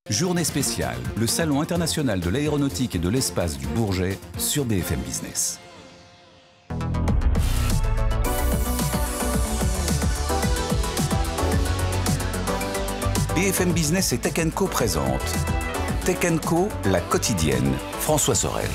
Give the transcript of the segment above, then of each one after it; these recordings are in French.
Journée spéciale, le Salon international de l'aéronautique et de l'espace du Bourget sur BFM Business. BFM Business et Tech & Co présente Tech & Co, la quotidienne, François Sorel.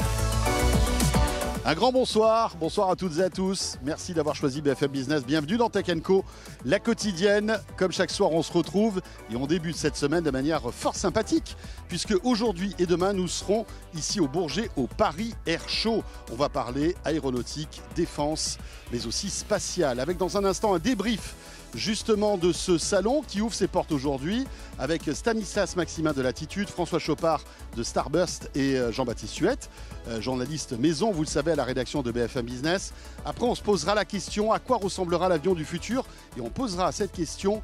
Un grand bonsoir à toutes et à tous. Merci d'avoir choisi BFM Business. Bienvenue dans Tech & Co, la quotidienne. Comme chaque soir, on se retrouve et on débute cette semaine de manière fort sympathique, puisque aujourd'hui et demain, nous serons ici au Bourget, au Paris Air Show. On va parler aéronautique, défense, mais aussi spatiale, avec dans un instant un débrief justement de ce salon qui ouvre ses portes aujourd'hui avec Stanislas Maximin de Latitude, François Chopard de Starburst et Jean-Baptiste Huette, journaliste maison, vous le savez, à la rédaction de BFM Business. Après, on se posera la question: à quoi ressemblera l'avion du futur? Et on posera à cette question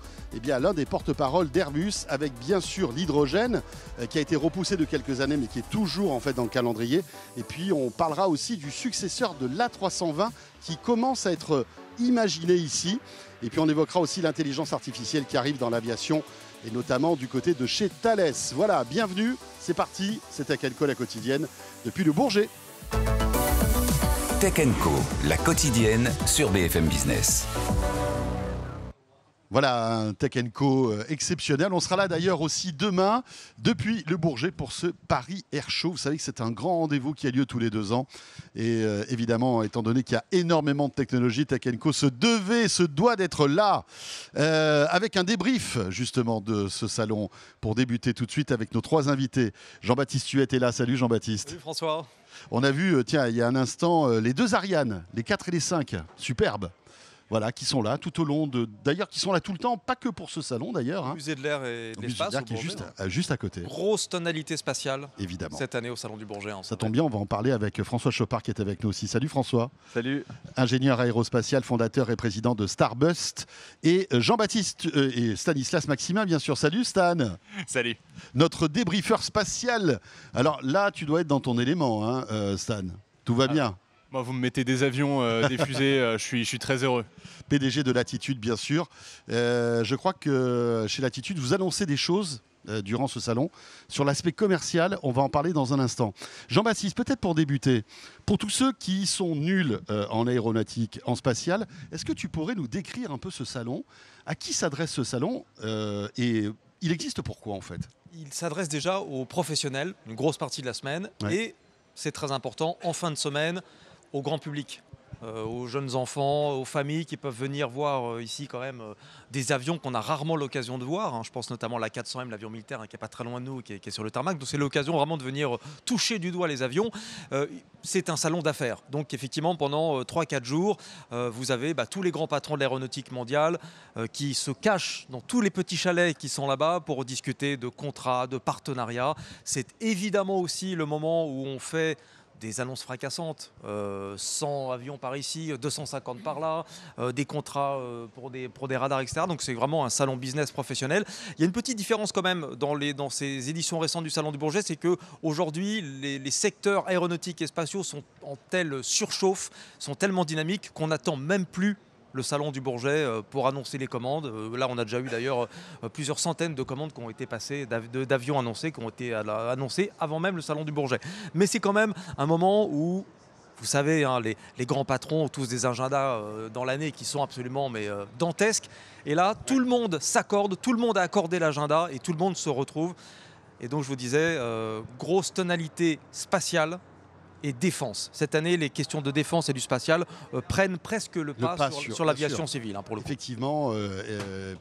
à l'un des porte-parole d'Airbus, avec bien sûr l'hydrogène qui a été repoussé de quelques années mais qui est toujours en fait dans le calendrier. Et puis on parlera aussi du successeur de l'A320 qui commence à être imaginé ici. Et puis on évoquera aussi l'intelligence artificielle qui arrive dans l'aviation et notamment du côté de chez Thales. Voilà, bienvenue, c'est parti, c'est Tech & Co la quotidienne depuis le Bourget. Tech & Co, la quotidienne sur BFM Business. Voilà, un Tech & Co exceptionnel. On sera là d'ailleurs aussi demain depuis le Bourget pour ce Paris Air Show. Vous savez que c'est un grand rendez-vous qui a lieu tous les 2 ans. Et évidemment, étant donné qu'il y a énormément de technologies, Tech & Co se doit d'être là avec un débrief justement de ce salon pour débuter tout de suite avec nos 3 invités. Jean-Baptiste Huette est là. Salut Jean-Baptiste. Salut François. On a vu, tiens, il y a un instant, les 2 Ariane, les 4 et les 5. Superbes. Voilà, qui sont là tout au long d'ailleurs, qui sont là tout le temps, pas que pour ce salon d'ailleurs. Musée de l'air et de l'espace. Qui est juste à côté. Grosse tonalité spatiale. Évidemment. Cette année au Salon du Bourget. Ça tombe bien, on va en parler avec François Chopard qui est avec nous aussi. Salut François. Salut. Ingénieur aérospatial, fondateur et président de Starburst. Et Jean-Baptiste et Stanislas Maximin, bien sûr. Salut Stan. Salut. Notre débriefeur spatial. Alors là, tu dois être dans ton élément, hein, Stan. Tout va bien. Moi, vous me mettez des avions, des fusées, je suis très heureux. PDG de Latitude, bien sûr. Je crois que chez Latitude, vous annoncez des choses durant ce salon. Sur l'aspect commercial, on va en parler dans un instant. Jean-Baptiste, peut-être pour débuter, pour tous ceux qui sont nuls en aéronautique, en spatial, est-ce que tu pourrais nous décrire un peu ce salon? À qui s'adresse ce salon et il existe pourquoi en fait? Il s'adresse déjà aux professionnels, une grosse partie de la semaine. Ouais. Et c'est très important, en fin de semaine, au grand public, aux jeunes enfants, aux familles qui peuvent venir voir ici quand même des avions qu'on a rarement l'occasion de voir. Hein. Je pense notamment à la 400M, l'avion militaire qui n'est pas très loin de nous, qui est sur le tarmac. Donc c'est l'occasion vraiment de venir toucher du doigt les avions. C'est un salon d'affaires. Donc effectivement, pendant 3-4 jours, vous avez tous les grands patrons de l'aéronautique mondiale qui se cachent dans tous les petits chalets qui sont là-bas pour discuter de contrats, de partenariats. C'est évidemment aussi le moment où on fait des annonces fracassantes, 100 avions par ici, 250 par là, des contrats pour des radars, etc. Donc c'est vraiment un salon business professionnel. Il y a une petite différence quand même dans ces éditions récentes du Salon du Bourget, c'est qu'aujourd'hui, les secteurs aéronautiques et spatiaux sont en telle surchauffe, sont tellement dynamiques qu'on n'attend même plus le Salon du Bourget pour annoncer les commandes. Là, on a déjà eu d'ailleurs plusieurs centaines de commandes qui ont été passées, d'avions annoncés, qui ont été annoncés avant même le Salon du Bourget. Mais c'est quand même un moment où, vous savez, hein, les grands patrons ont tous des agendas dans l'année qui sont absolument dantesques. Et là, tout le monde s'accorde, tout le monde a accordé l'agenda et tout le monde se retrouve. Et donc, je vous disais, grosse tonalité spatiale et défense. Cette année, les questions de défense et du spatial prennent presque le pas sur l'aviation civile. Hein, pour le coup. Effectivement,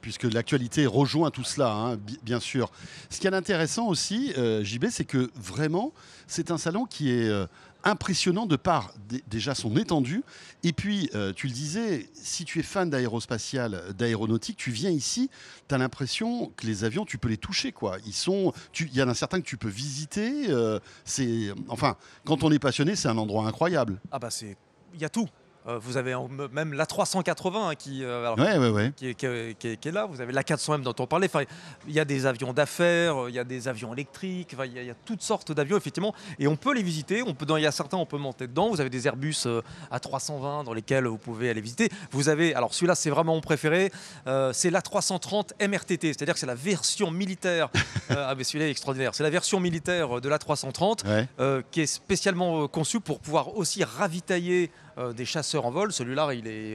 puisque l'actualité rejoint tout cela, hein, bien sûr. Ce qui est intéressant aussi, JB, c'est que vraiment, c'est un salon qui est impressionnant de par déjà son étendue. Et puis, tu le disais, si tu es fan d'aérospatial, d'aéronautique, tu viens ici, tu as l'impression que les avions, tu peux les toucher, quoi. Il y en a certains que tu peux visiter. Enfin, quand on est passionné, c'est un endroit incroyable. Ah bah il y a tout. Vous avez même l'A380 qui est là. Vous avez l'A400M dont on parlait. Enfin, il y a des avions d'affaires, il y a des avions électriques. Enfin, il y a toutes sortes d'avions, effectivement. Et on peut les visiter. Il y a certains, on peut monter dedans. Vous avez des Airbus A320 dans lesquels vous pouvez aller visiter. Vous avez, alors celui-là, c'est vraiment mon préféré. C'est l'A330 MRTT. C'est-à-dire que c'est la version militaire. Mais celui-là est extraordinaire. C'est la version militaire de l'A330 qui est spécialement conçue pour pouvoir aussi ravitailler des chasseurs en vol. Celui-là,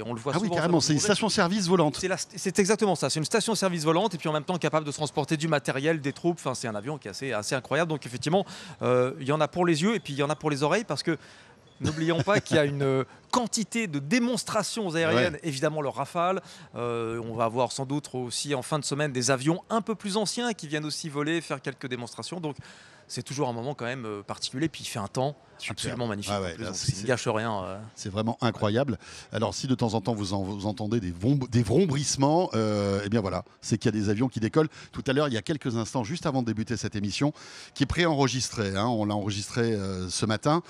on le voit souvent. Ah oui, carrément, c'est une station-service volante. C'est exactement ça. C'est une station-service volante et puis en même temps capable de transporter du matériel, des troupes. Enfin, c'est un avion qui est assez incroyable. Donc effectivement, il y en a pour les yeux et puis il y en a pour les oreilles parce que n'oublions pas qu'il y a une quantité de démonstrations aériennes, évidemment le Rafale. On va avoir sans doute aussi en fin de semaine des avions un peu plus anciens qui viennent aussi voler, faire quelques démonstrations. Donc c'est toujours un moment quand même particulier. Puis il fait un temps absolument magnifique. Il ne gâche rien. C'est vraiment incroyable. Alors si de temps en temps vous entendez des vrombrissements, eh bien voilà, c'est qu'il y a des avions qui décollent. Tout à l'heure, il y a quelques instants, juste avant de débuter cette émission, qui est préenregistrée. On l'a enregistrée ce matin.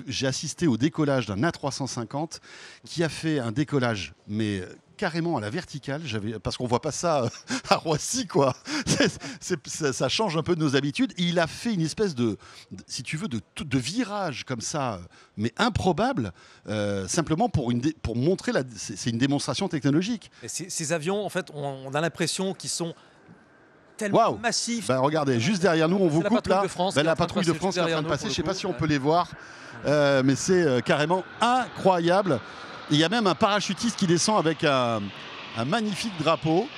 J'ai assisté au décollage d'un A350 qui a fait un décollage, mais carrément à la verticale, parce qu'on voit pas ça à Roissy, quoi. Ça change un peu de nos habitudes. Et il a fait une espèce si tu veux, de virage comme ça, mais improbable, simplement pour montrer c'est une démonstration technologique. Et ces avions, en fait, on a l'impression qu'ils sont tellement massifs. Regardez, juste derrière nous, on vous coupe là. La patrouille de France est en train de passer. Je ne sais pas si on peut les voir, mais c'est carrément incroyable. Il y a même un parachutiste qui descend avec un magnifique drapeau.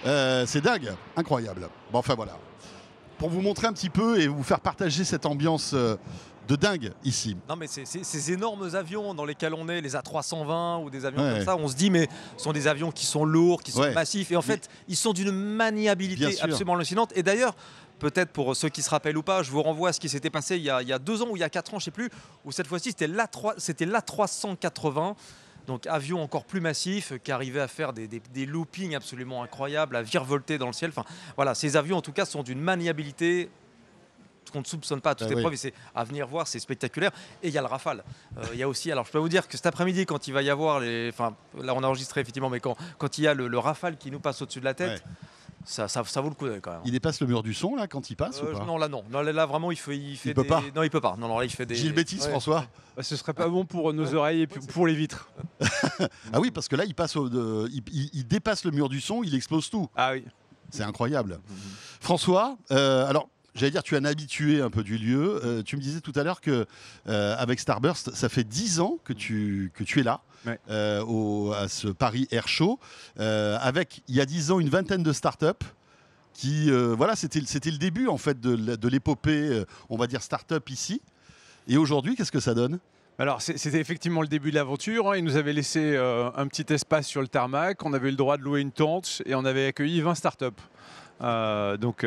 C'est dingue, incroyable. Bon, enfin voilà. Pour vous montrer un petit peu et vous faire partager cette ambiance de dingue ici. Non mais ces énormes avions dans lesquels on est, les A320 ou des avions comme ça, on se dit mais ce sont des avions qui sont lourds, qui sont massifs et en fait ils sont d'une maniabilité absolument hallucinante. Et d'ailleurs, peut-être pour ceux qui se rappellent ou pas, je vous renvoie à ce qui s'était passé il y a 2 ans ou il y a 4 ans, je ne sais plus, où cette fois-ci c'était l'A380. Donc avion encore plus massif qui arrivait à faire des loopings absolument incroyables, à virevolter dans le ciel. Enfin voilà, ces avions en tout cas sont d'une maniabilité qu'on ne soupçonne pas à toute épreuve et c'est à venir voir, c'est spectaculaire. Et il y a le Rafale. Il y a aussi, alors je peux vous dire que cet après-midi, quand il va y avoir là on a enregistré effectivement, mais quand il y a le Rafale qui nous passe au-dessus de la tête. Ça vaut le coup quand même. Il dépasse le mur du son là quand il passe ou pas? Non, là non. Là vraiment il peut pas. Non, il peut pas. Non, là il fait des. J'ai le bêtise, François. Ce serait pas bon pour nos oreilles et pour les vitres. Ah oui, parce que là il passe il dépasse le mur du son, il explose tout. Ah oui. C'est incroyable. François, alors j'allais dire, tu es un habitué un peu du lieu. Tu me disais tout à l'heure que avec Starburst, ça fait 10 ans que tu es là, à ce Paris Air Show, avec il y a 10 ans une vingtaine de startups. C'était le début en fait de l'épopée, on va dire start-up ici. Et aujourd'hui, qu'est-ce que ça donne? Alors c'était effectivement le début de l'aventure. Ils nous avaient laissé un petit espace sur le tarmac. On avait eu le droit de louer une tente et on avait accueilli 20 startups. Donc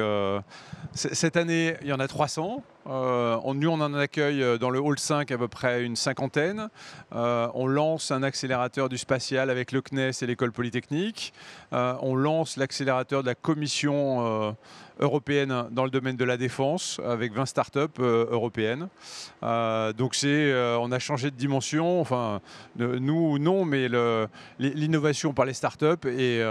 cette année, il y en a 300. Nous, on en accueille dans le hall 5 à peu près une cinquantaine. On lance un accélérateur du spatial avec le CNES et l'école polytechnique. On lance l'accélérateur de la Commission européenne dans le domaine de la défense avec 20 startups européennes. Donc on a changé de dimension. Enfin, nous, non, mais l'innovation par les startups et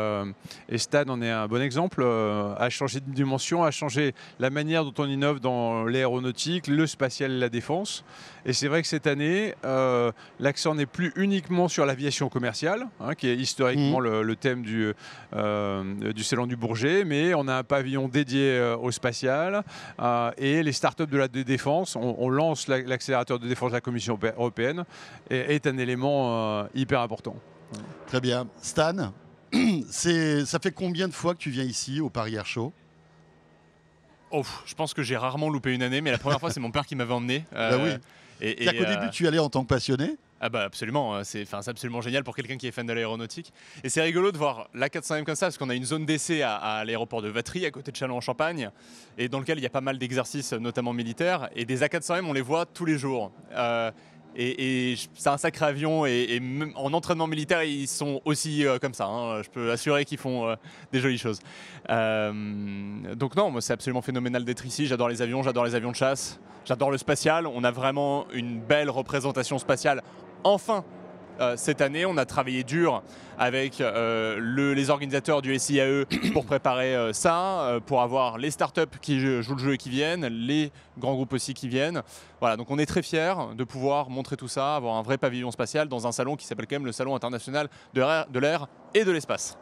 Stan en est un bon exemple. A changé de dimension, a changé la manière dont on innove dans l'aéronautique, le spatial et la défense. Et c'est vrai que cette année, l'accent n'est plus uniquement sur l'aviation commerciale, qui est historiquement le thème du Salon du Bourget, mais on a un pavillon dédié au spatial et les startups de la défense. On lance l'accélérateur de défense de la Commission européenne et est un élément hyper important. Très bien. Stan, ça fait combien de fois que tu viens ici au Paris Air Show? Je pense que j'ai rarement loupé une année, mais la première fois, c'est mon père qui m'avait emmené. Oui. C'est-à-dire qu'au début, tu y allais en tant que passionné? Ah bah absolument, c'est absolument génial pour quelqu'un qui est fan de l'aéronautique. Et c'est rigolo de voir l'A400M comme ça, parce qu'on a une zone d'essai à l'aéroport de Vatry, à côté de Châlons-en-Champagne, et dans lequel il y a pas mal d'exercices, notamment militaires. Et des A400M, on les voit tous les jours. Et c'est un sacré avion, et même en entraînement militaire, ils sont aussi comme ça. Je peux assurer qu'ils font des jolies choses. Donc non, moi c'est absolument phénoménal d'être ici. J'adore les avions de chasse, j'adore le spatial. On a vraiment une belle représentation spatiale enfin, cette année, on a travaillé dur avec les organisateurs du SIAE pour préparer ça, pour avoir les startups qui jouent le jeu et qui viennent, les grands groupes aussi qui viennent. Voilà, donc on est très fiers de pouvoir montrer tout ça, avoir un vrai pavillon spatial dans un salon qui s'appelle quand même le Salon international de l'air et de l'espace.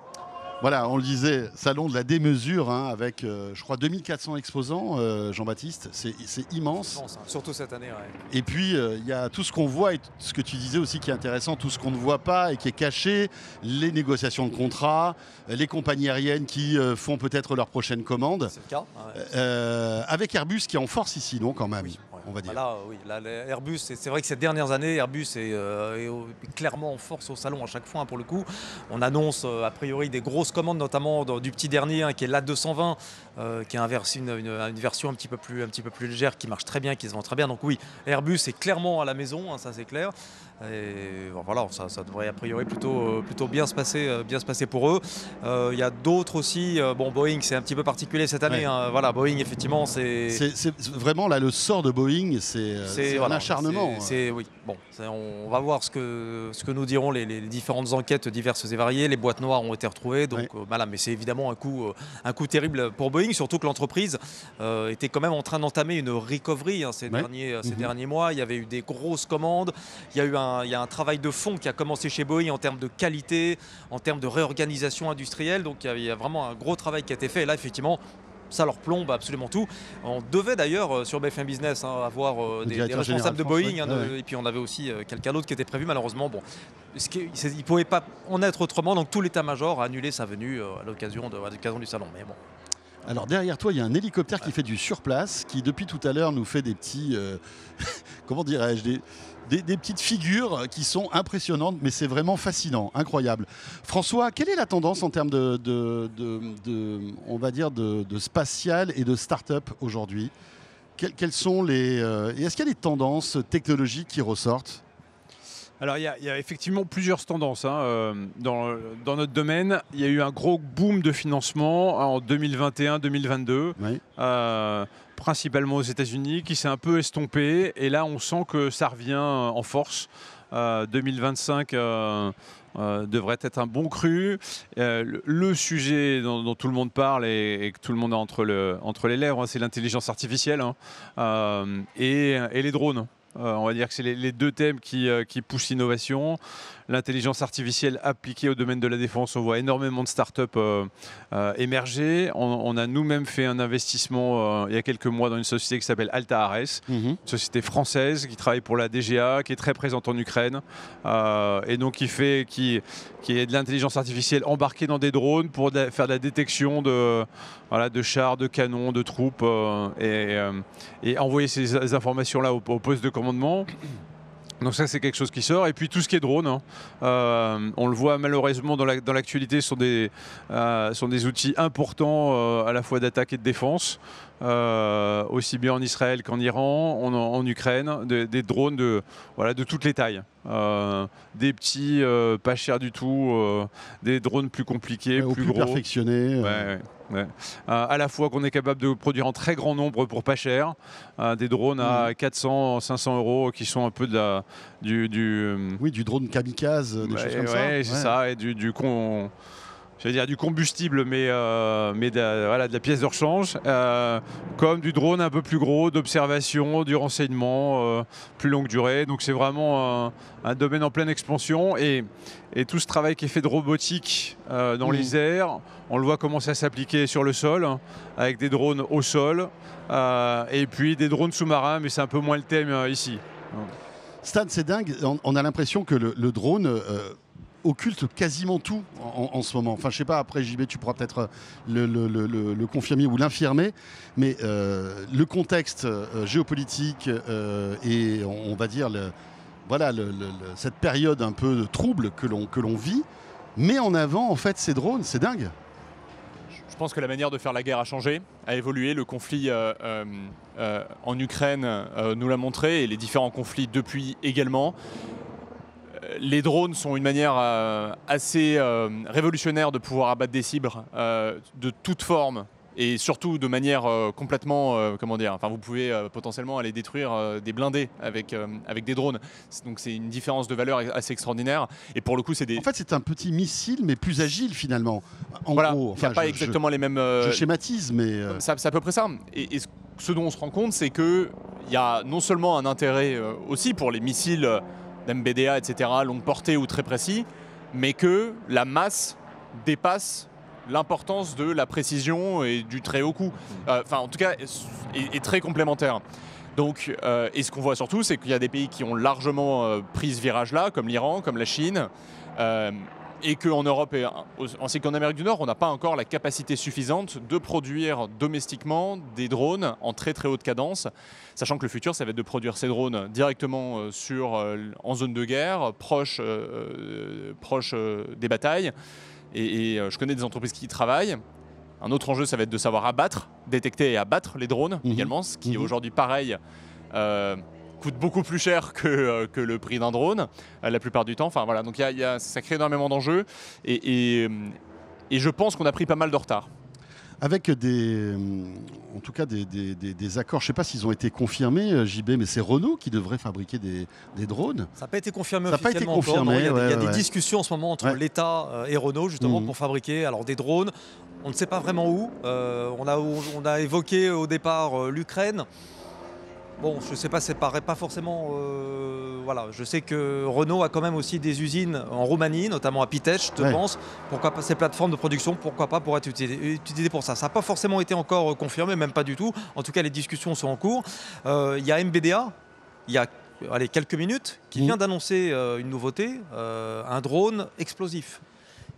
Voilà, on le disait, salon de la démesure, hein, avec, je crois, 2400 exposants, Jean-Baptiste. C'est immense. Non, surtout cette année. Ouais. Et puis, il y a tout ce qu'on voit et ce que tu disais aussi qui est intéressant, tout ce qu'on ne voit pas et qui est caché, les négociations de contrats, les compagnies aériennes qui font peut-être leur prochaine commande. C'est le cas. Ouais. Avec Airbus qui est en force ici, non, quand même, oui, ouais. On va dire. Là, Airbus, c'est vrai que ces dernières années, Airbus est clairement en force au salon à chaque fois, hein, pour le coup. On annonce a priori des grosses commandes, notamment du petit dernier, hein, qui est l'A220, qui est une version un petit peu plus légère, qui marche très bien, qui se vend très bien. Donc oui, Airbus est clairement à la maison, hein, ça c'est clair. Et voilà, ça devrait a priori plutôt bien se passer pour eux. Il y a d'autres aussi. Boeing, c'est un petit peu particulier cette année. Ouais. Hein. Voilà, Boeing, effectivement, c'est vraiment là le sort de Boeing, c'est un acharnement. Oui. Bon, on va voir ce que nous diront les différentes enquêtes diverses et variées. Les boîtes noires ont été retrouvées, donc voilà. Mais c'est évidemment un coup terrible pour Boeing, surtout que l'entreprise était quand même en train d'entamer une recovery, hein, ces derniers mois. Il y avait eu des grosses commandes. Il y a un travail de fond qui a commencé chez Boeing en termes de qualité, en termes de réorganisation industrielle. Donc il y a vraiment un gros travail qui a été fait. Et là, effectivement, ça leur plombe absolument tout. On devait d'ailleurs sur BFM Business avoir des responsables de Boeing, et puis on avait aussi quelqu'un d'autre qui était prévu. Malheureusement, il ne pouvait pas en être autrement. Donc tout l'état-major a annulé sa venue à l'occasion du salon. Mais bon. Alors derrière toi, il y a un hélicoptère qui fait du surplace, qui depuis tout à l'heure nous fait des petits, comment dirais-je, des petites figures qui sont impressionnantes, mais c'est vraiment fascinant, incroyable. François, quelle est la tendance en termes on va dire de spatial et de start-up aujourd'hui? Quelles sont et est-ce qu'il y a des tendances technologiques qui ressortent? Alors il y a effectivement plusieurs tendances, hein. Dans notre domaine. Il y a eu un gros boom de financement en 2021-2022, oui. Principalement aux États-Unis, qui s'est un peu estompé. Et là, on sent que ça revient en force. 2025 devrait être un bon cru. Le sujet dont tout le monde parle et que tout le monde a entre les lèvres, hein, c'est l'intelligence artificielle, hein, et les drones. On va dire que c'est les deux thèmes qui poussent l'innovation. L'intelligence artificielle appliquée au domaine de la défense, on voit énormément de startups émerger. On a nous-mêmes fait un investissement il y a quelques mois dans une société qui s'appelle Alta Ares, une société française qui travaille pour la DGA, qui est très présente en Ukraine, et donc qui est de l'intelligence artificielle embarquée dans des drones pour faire de la détection de chars, de canons, de troupes, et envoyer ces informations-là au poste de commandement. Donc ça, c'est quelque chose qui sort. Et puis tout ce qui est drone, hein, on le voit malheureusement dans l'actualité, sont des outils importants à la fois d'attaque et de défense, aussi bien en Israël qu'en Iran, en Ukraine, des drones de toutes les tailles. Des petits, pas chers du tout, des drones plus compliqués, plus gros. Perfectionnés. Ouais. À la fois qu'on est capable de produire en très grand nombre pour pas cher, des drones à 400, 500 euros qui sont un peu du drone kamikaze, des choses comme ça. Oui, c'est ça, et du combustible, mais de la pièce de rechange, comme du drone un peu plus gros, d'observation, du renseignement, plus longue durée. Donc c'est vraiment un domaine en pleine expansion, et tout ce travail qui est fait de robotique dans les airs, on le voit commencer à s'appliquer sur le sol, hein, avec des drones au sol, et puis des drones sous-marins, mais c'est un peu moins le thème ici. Stan, c'est dingue, on a l'impression que le drone occulte quasiment tout en ce moment. Enfin, je sais pas, après JB, tu pourras peut-être le confirmer ou l'infirmer, mais le contexte géopolitique et on va dire cette période un peu trouble que l'on vit, met en avant en fait ces drones, c'est dingue. Je pense que la manière de faire la guerre a changé, a évolué. Le conflit en Ukraine nous l'a montré, et les différents conflits depuis également. Les drones sont une manière assez révolutionnaire de pouvoir abattre des cibles de toute forme et surtout de manière complètement, comment dire, enfin vous pouvez potentiellement aller détruire des blindés avec des drones. Donc c'est une différence de valeur assez extraordinaire. Et pour le coup, c'est des... En fait, c'est un petit missile, mais plus agile finalement. En Voilà, gros, il n'y a pas exactement les mêmes... je schématise, mais... C'est à peu près ça. Et ce dont on se rend compte, c'est qu'il y a non seulement un intérêt aussi pour les missiles d'MBDA, etc., longue portée ou très précis, mais que la masse dépasse l'importance de la précision et du très haut coût. Enfin, en tout cas, est très complémentaire. Donc, et ce qu'on voit surtout, c'est qu'il y a des pays qui ont largement pris ce virage-là, comme l'Iran, comme la Chine, et qu'en Europe ainsi qu'en Amérique du Nord, on n'a pas encore la capacité suffisante de produire domestiquement des drones en très très haute cadence, sachant que le futur, ça va être de produire ces drones directement en zone de guerre, proche des batailles. Et je connais des entreprises qui y travaillent. Un autre enjeu, ça va être de savoir abattre, détecter et abattre les drones également, ce qui aujourd'hui, pareil, coûte beaucoup plus cher que le prix d'un drone, la plupart du temps. Enfin, voilà, donc ça crée énormément d'enjeux et je pense qu'on a pris pas mal de retard. Avec en tout cas des accords, je ne sais pas s'ils ont été confirmés, JB, mais c'est Renault qui devrait fabriquer des drones. Ça n'a pas été confirmé Ça n'a pas été officiellement confirmé, encore. Il y a des discussions en ce moment entre l'État et Renault justement pour fabriquer des drones. On ne sait pas vraiment où. On a évoqué au départ l'Ukraine. Bon, je ne sais pas, ça ne paraît pas forcément... voilà, je sais que Renault a quand même aussi des usines en Roumanie, notamment à Pitești, je pense. Pourquoi pas ces plateformes de production, pourquoi pas pour être utilisées pour ça. Ça n'a pas forcément été encore confirmé, même pas du tout. En tout cas, les discussions sont en cours. Il y a MBDA, il y a quelques minutes, qui vient d'annoncer une nouveauté, un drone explosif.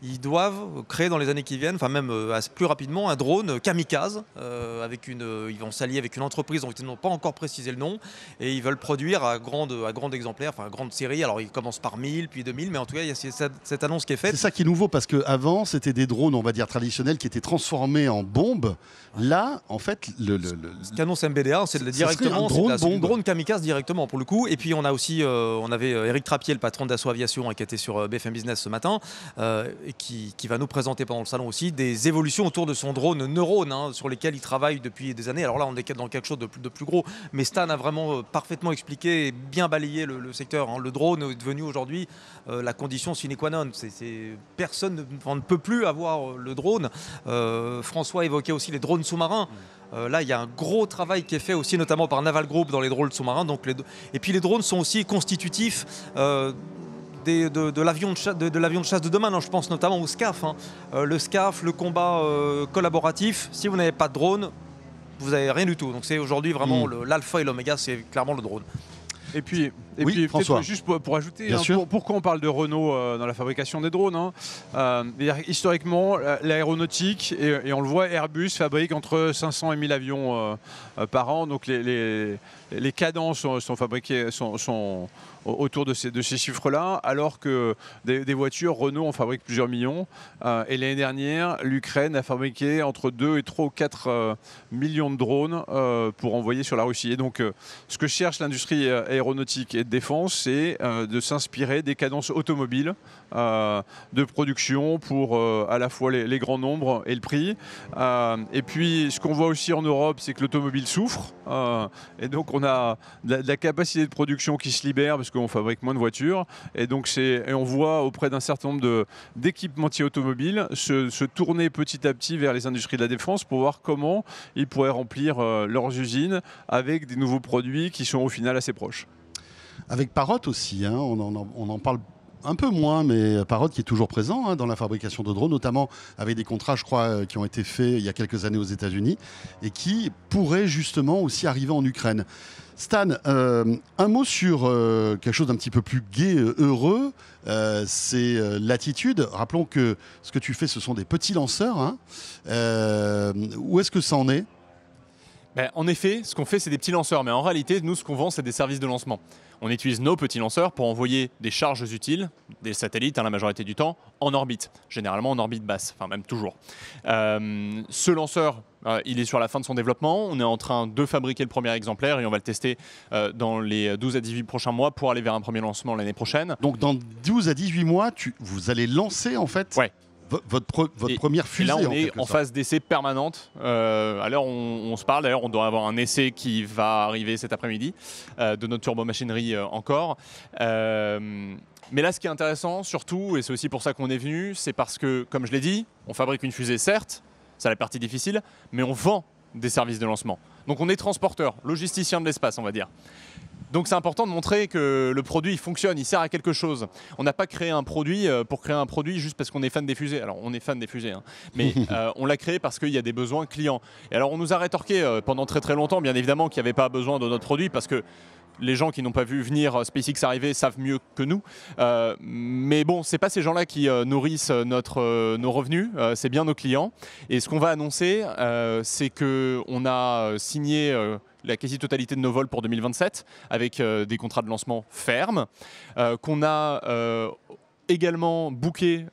Ils doivent créer dans les années qui viennent, enfin même plus rapidement, un drone kamikaze. Ils vont s'allier avec une entreprise dont ils n'ont pas encore précisé le nom. Et ils veulent produire à grande exemplaire, enfin à grande série. Alors ils commencent par 1000, puis 2000. Mais en tout cas, il y a cette annonce qui est faite. C'est ça qui est nouveau parce qu'avant, c'était des drones, on va dire, traditionnels qui étaient transformés en bombes. Là, en fait, ce qu'annonce MBDA, c'est directement un drone kamikaze directement pour le coup. Et puis on a aussi, on avait Eric Trappier, le patron d'Assaut Aviation, qui était sur BFM Business ce matin. Et qui va nous présenter pendant le salon aussi des évolutions autour de son drone Neurone, sur lesquels il travaille depuis des années. Alors là, on est dans quelque chose de plus gros, mais Stan a vraiment parfaitement expliqué et bien balayé le secteur. Le drone est devenu aujourd'hui la condition sine qua non. Personne ne peut plus avoir le drone. François évoquait aussi les drones sous-marins. Là, il y a un gros travail qui est fait aussi, notamment par Naval Group dans les drones sous-marins. Et puis les drones sont aussi constitutifs de l'avion de chasse de demain. Je pense notamment au SCAF. Le SCAF, le combat collaboratif, si vous n'avez pas de drone, vous n'avez rien du tout. Donc c'est aujourd'hui vraiment l'alpha et l'oméga, c'est clairement le drone. Et puis François, juste pour ajouter, pourquoi on parle de Renault dans la fabrication des drones, historiquement, l'aéronautique, et on le voit, Airbus fabrique entre 500 et 1000 avions par an. Donc les cadences sont fabriquées sont autour de ces chiffres-là, alors que des voitures, Renault en fabrique plusieurs millions. Et l'année dernière, l'Ukraine a fabriqué entre 2 et 3 ou 4 millions de drones pour envoyer sur la Russie. Et donc, ce que cherche l'industrie aéronautique et de défense, c'est de s'inspirer des cadences automobiles de production pour à la fois les grands nombres et le prix. Et puis, ce qu'on voit aussi en Europe, c'est que l'automobile souffre. Et donc, on a de la capacité de production qui se libère parce qu'on fabrique moins de voitures. Et donc, on voit auprès d'un certain nombre d'équipementiers automobiles se tourner petit à petit vers les industries de la défense pour voir comment ils pourraient remplir leurs usines avec des nouveaux produits qui sont au final assez proches. Avec Parrot aussi, on en parle un peu moins, mais Parrot qui est toujours présent dans la fabrication de drones, notamment avec des contrats, je crois, qui ont été faits il y a quelques années aux États-Unis et qui pourraient justement aussi arriver en Ukraine. Stan, un mot sur quelque chose d'un petit peu plus gai, heureux, c'est Latitude. Rappelons que ce que tu fais, ce sont des petits lanceurs. Où est-ce que ça en est ? En effet, ce qu'on fait, c'est des petits lanceurs. Mais en réalité, nous, ce qu'on vend, c'est des services de lancement. On utilise nos petits lanceurs pour envoyer des charges utiles, des satellites, la majorité du temps, en orbite. Généralement en orbite basse, enfin même toujours. Ce lanceur, il est sur la fin de son développement. On est en train de fabriquer le premier exemplaire et on va le tester dans les 12 à 18 prochains mois pour aller vers un premier lancement l'année prochaine. Donc dans 12 à 18 mois, vous allez lancer en fait ? Ouais. votre première fusée. Et là, on en est quelque en sorte. phase d'essai permanente. À l'heure où on se parle, d'ailleurs, on doit avoir un essai qui va arriver cet après-midi de notre turbomachinerie encore. Mais là, ce qui est intéressant, surtout, et c'est aussi pour ça qu'on est venu, c'est parce que, comme je l'ai dit, on fabrique une fusée, certes, c'est la partie difficile, mais on vend des services de lancement. Donc on est transporteur, logisticien de l'espace, on va dire. Donc c'est important de montrer que le produit il fonctionne, il sert à quelque chose. On n'a pas créé un produit pour créer un produit juste parce qu'on est fan des fusées. Alors on est fan des fusées, hein, mais on l'a créé parce qu'il y a des besoins clients. Et alors on nous a rétorqué pendant très très longtemps, bien évidemment, qu'il n'y avait pas besoin de notre produit parce que les gens qui n'ont pas vu venir SpaceX arriver savent mieux que nous. Mais bon, c'est pas ces gens-là qui nourrissent nos revenus, c'est bien nos clients. Et ce qu'on va annoncer, c'est qu'on a signé la quasi-totalité de nos vols pour 2027 avec des contrats de lancement fermes, qu'on a également booké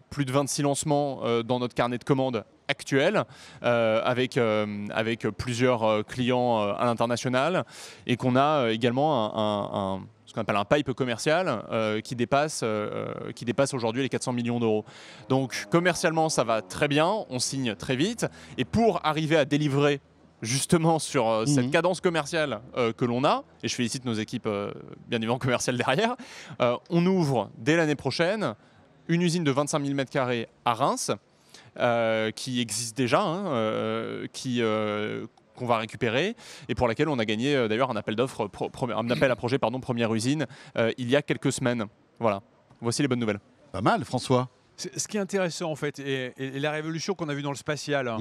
plus de 26 lancements dans notre carnet de commandes actuel avec plusieurs clients à l'international et qu'on a également ce qu'on appelle un pipe commercial qui dépasse aujourd'hui les 400 millions d'euros. Donc commercialement ça va très bien, on signe très vite et pour arriver à délivrer justement sur cette cadence commerciale que l'on a, et je félicite nos équipes bien évidemment commerciales derrière, on ouvre dès l'année prochaine une usine de 25 000 m² à Reims, qui existe déjà, qu'on va récupérer et pour laquelle on a gagné d'ailleurs un appel d'offres, un appel à projet, première usine, il y a quelques semaines. Voilà, voici les bonnes nouvelles. Pas mal, François. Ce qui est intéressant en fait, et la révolution qu'on a vue dans le spatial,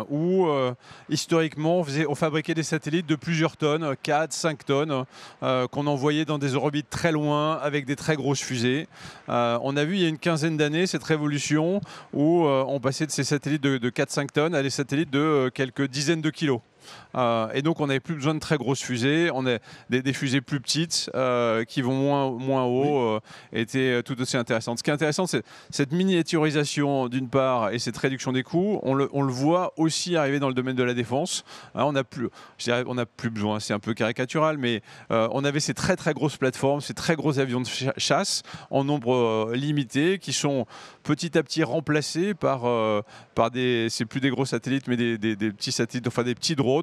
où historiquement on fabriquait des satellites de plusieurs tonnes, 4, 5 tonnes, qu'on envoyait dans des orbites très loin avec des très grosses fusées. On a vu il y a une quinzaine d'années cette révolution où on passait de ces satellites de 4-5 tonnes à des satellites de quelques dizaines de kilos. Et donc on n'avait plus besoin de très grosses fusées, on a des fusées plus petites qui vont moins haut, étaient tout aussi intéressantes. Ce qui est intéressant, c'est cette miniaturisation d'une part et cette réduction des coûts, on le voit aussi arriver dans le domaine de la défense. On n'a plus besoin, c'est un peu caricatural, mais on avait ces très très grosses plateformes, ces très gros avions de chasse en nombre limité qui sont petit à petit remplacés par c'est plus des gros satellites mais des petits satellites, enfin des petits drones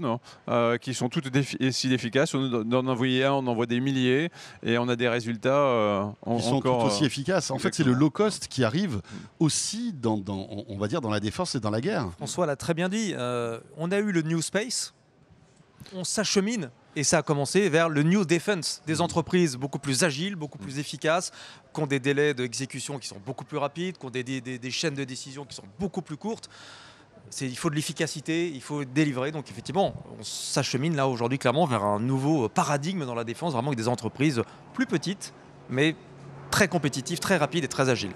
qui sont tout aussi efficaces. On en envoie un, on envoie des milliers et on a des résultats qui sont encore tout aussi efficaces. En fait, c'est le low cost qui arrive aussi on va dire dans la défense et dans la guerre. François l'a très bien dit. On a eu le New Space, on s'achemine. Et ça a commencé vers le New Defense, des entreprises beaucoup plus agiles, beaucoup plus efficaces, qui ont des délais d'exécution qui sont beaucoup plus rapides, qui ont des chaînes de décision qui sont beaucoup plus courtes. Il faut de l'efficacité, il faut délivrer. Donc effectivement, on s'achemine là aujourd'hui clairement vers un nouveau paradigme dans la défense, vraiment avec des entreprises plus petites, mais très compétitives, très rapides et très agiles.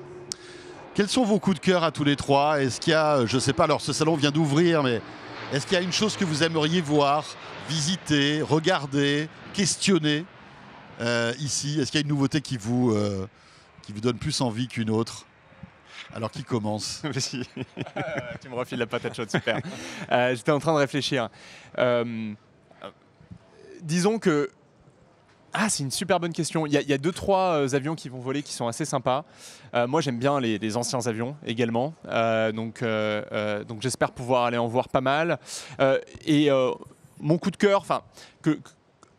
Quels sont vos coups de cœur à tous les trois? Est-ce qu'il y a, je ne sais pas, alors ce salon vient d'ouvrir, mais est-ce qu'il y a une chose que vous aimeriez voir, visiter, regarder, questionner ici? Est-ce qu'il y a une nouveauté qui vous donne plus envie qu'une autre? Alors qui commence? Tu me refiles la patate chaude, super. J'étais en train de réfléchir. Disons que... c'est une super bonne question. Il y a 2-3 avions qui vont voler qui sont assez sympas. Moi, j'aime bien les anciens avions également. Donc j'espère pouvoir aller en voir pas mal. Mon coup de cœur,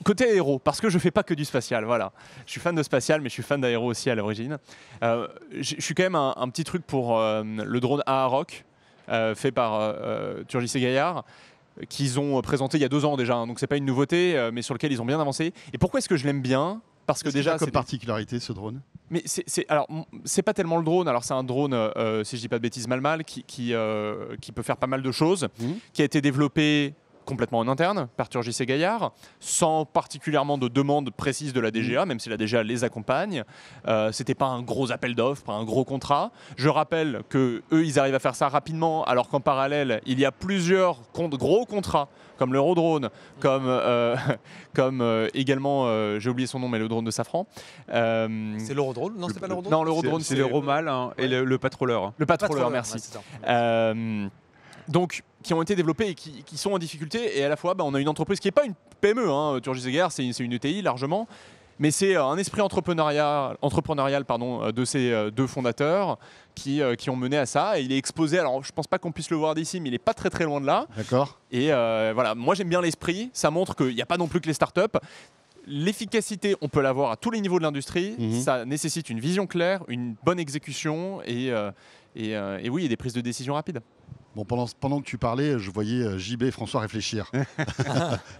côté aéro, parce que je ne fais pas que du spatial, voilà. Je suis fan de spatial, mais je suis fan d'aéro aussi à l'origine. Je suis quand même un petit truc pour le drone AAROC, fait par Turgis et Gaillard, qu'ils ont présenté il y a 2 ans déjà, donc c'est pas une nouveauté, mais sur lequel ils ont bien avancé. Et pourquoi est-ce que je l'aime bien? Parce que déjà, comme particularité ce drone? Mais alors c'est pas tellement le drone. Alors c'est un drone, si je dis pas de bêtises, mal qui peut faire pas mal de choses, qui a été développé complètement en interne par Turgis et Gaillard, sans particulièrement de demande précise de la DGA, même si la DGA les accompagne. C'était pas un gros appel d'offres, pas un gros contrat. Je rappelle que eux, ils arrivent à faire ça rapidement, alors qu'en parallèle, il y a plusieurs gros contrats, comme l'Eurodrone, comme également, j'ai oublié son nom, mais le drone de Safran. C'est l'Eurodrone? Non, c'est pas l'Eurodrone? Non, l'Eurodrone, c'est l'Euromal et le Patroleur. Le Patroleur, merci. Ouais, donc, qui ont été développés et qui sont en difficulté. Et à la fois, on a une entreprise qui n'est pas une PME, Turgis et Gaillard, c'est une ETI largement, mais c'est un esprit entrepreneurial de ces 2 fondateurs qui ont mené à ça. Et il est exposé, alors je pense pas qu'on puisse le voir d'ici, mais il n'est pas très loin de là. D'accord. Et voilà, moi j'aime bien l'esprit, ça montre qu'il n'y a pas non plus que les startups. L'efficacité, on peut l'avoir à tous les niveaux de l'industrie, ça nécessite une vision claire, une bonne exécution et oui, et des prises de décision rapides. Bon, pendant que tu parlais, je voyais JB et François réfléchir.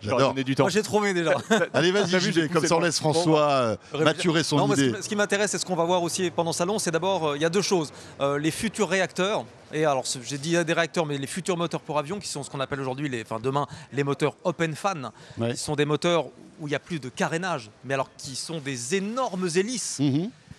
J'aurais donné du temps. Moi j'ai trouvé déjà. Allez, vas-y JB, comme ça on laisse François maturer son Non, idée. ce qui m'intéresse et ce qu'on va voir aussi pendant le salon, c'est d'abord, il y a deux choses. Les futurs réacteurs, et alors j'ai dit des réacteurs, mais les futurs moteurs pour avion, qui sont ce qu'on appelle aujourd'hui, demain, les moteurs open fan. Ouais. Qui sont des moteurs où il n'y a plus de carénage, mais alors qui sont des énormes hélices.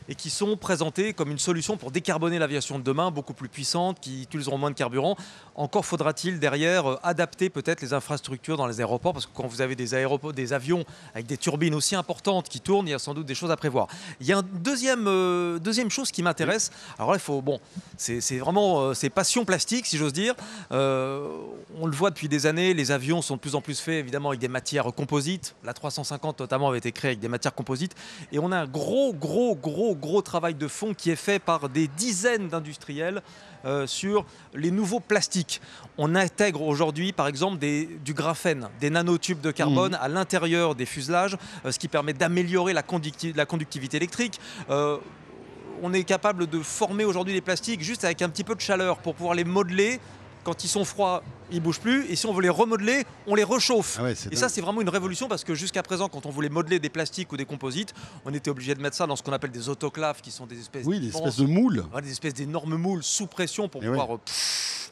Et qui sont présentés comme une solution pour décarboner l'aviation de demain, beaucoup plus puissante, qui utiliseront moins de carburant. Encore faudra-t-il derrière adapter peut-être les infrastructures dans les aéroports, parce que quand vous avez des avions avec des turbines aussi importantes qui tournent, il y a sans doute des choses à prévoir. Il y a une deuxième chose qui m'intéresse. Alors là, c'est vraiment c'est passion plastique, si j'ose dire. On le voit depuis des années, les avions sont de plus en plus faits évidemment avec des matières composites. La 350 notamment avait été créée avec des matières composites. Et on a un gros travail de fond qui est fait par des dizaines d'industriels sur les nouveaux plastiques. On intègre aujourd'hui par exemple du graphène, des nanotubes de carbone à l'intérieur des fuselages, ce qui permet d'améliorer la conductivité électrique. On est capable de former aujourd'hui les plastiques juste avec un petit peu de chaleur pour pouvoir les modeler. Quand ils sont froids, ils ne bougent plus. Et si on veut les remodeler, on les réchauffe. Ah ouais, et ça, c'est vraiment une révolution parce que jusqu'à présent, quand on voulait modeler des plastiques ou des composites, on était obligé de mettre ça dans ce qu'on appelle des autoclaves, qui sont des espèces, des espèces de moules. Des espèces d'énormes moules sous pression pour pouvoir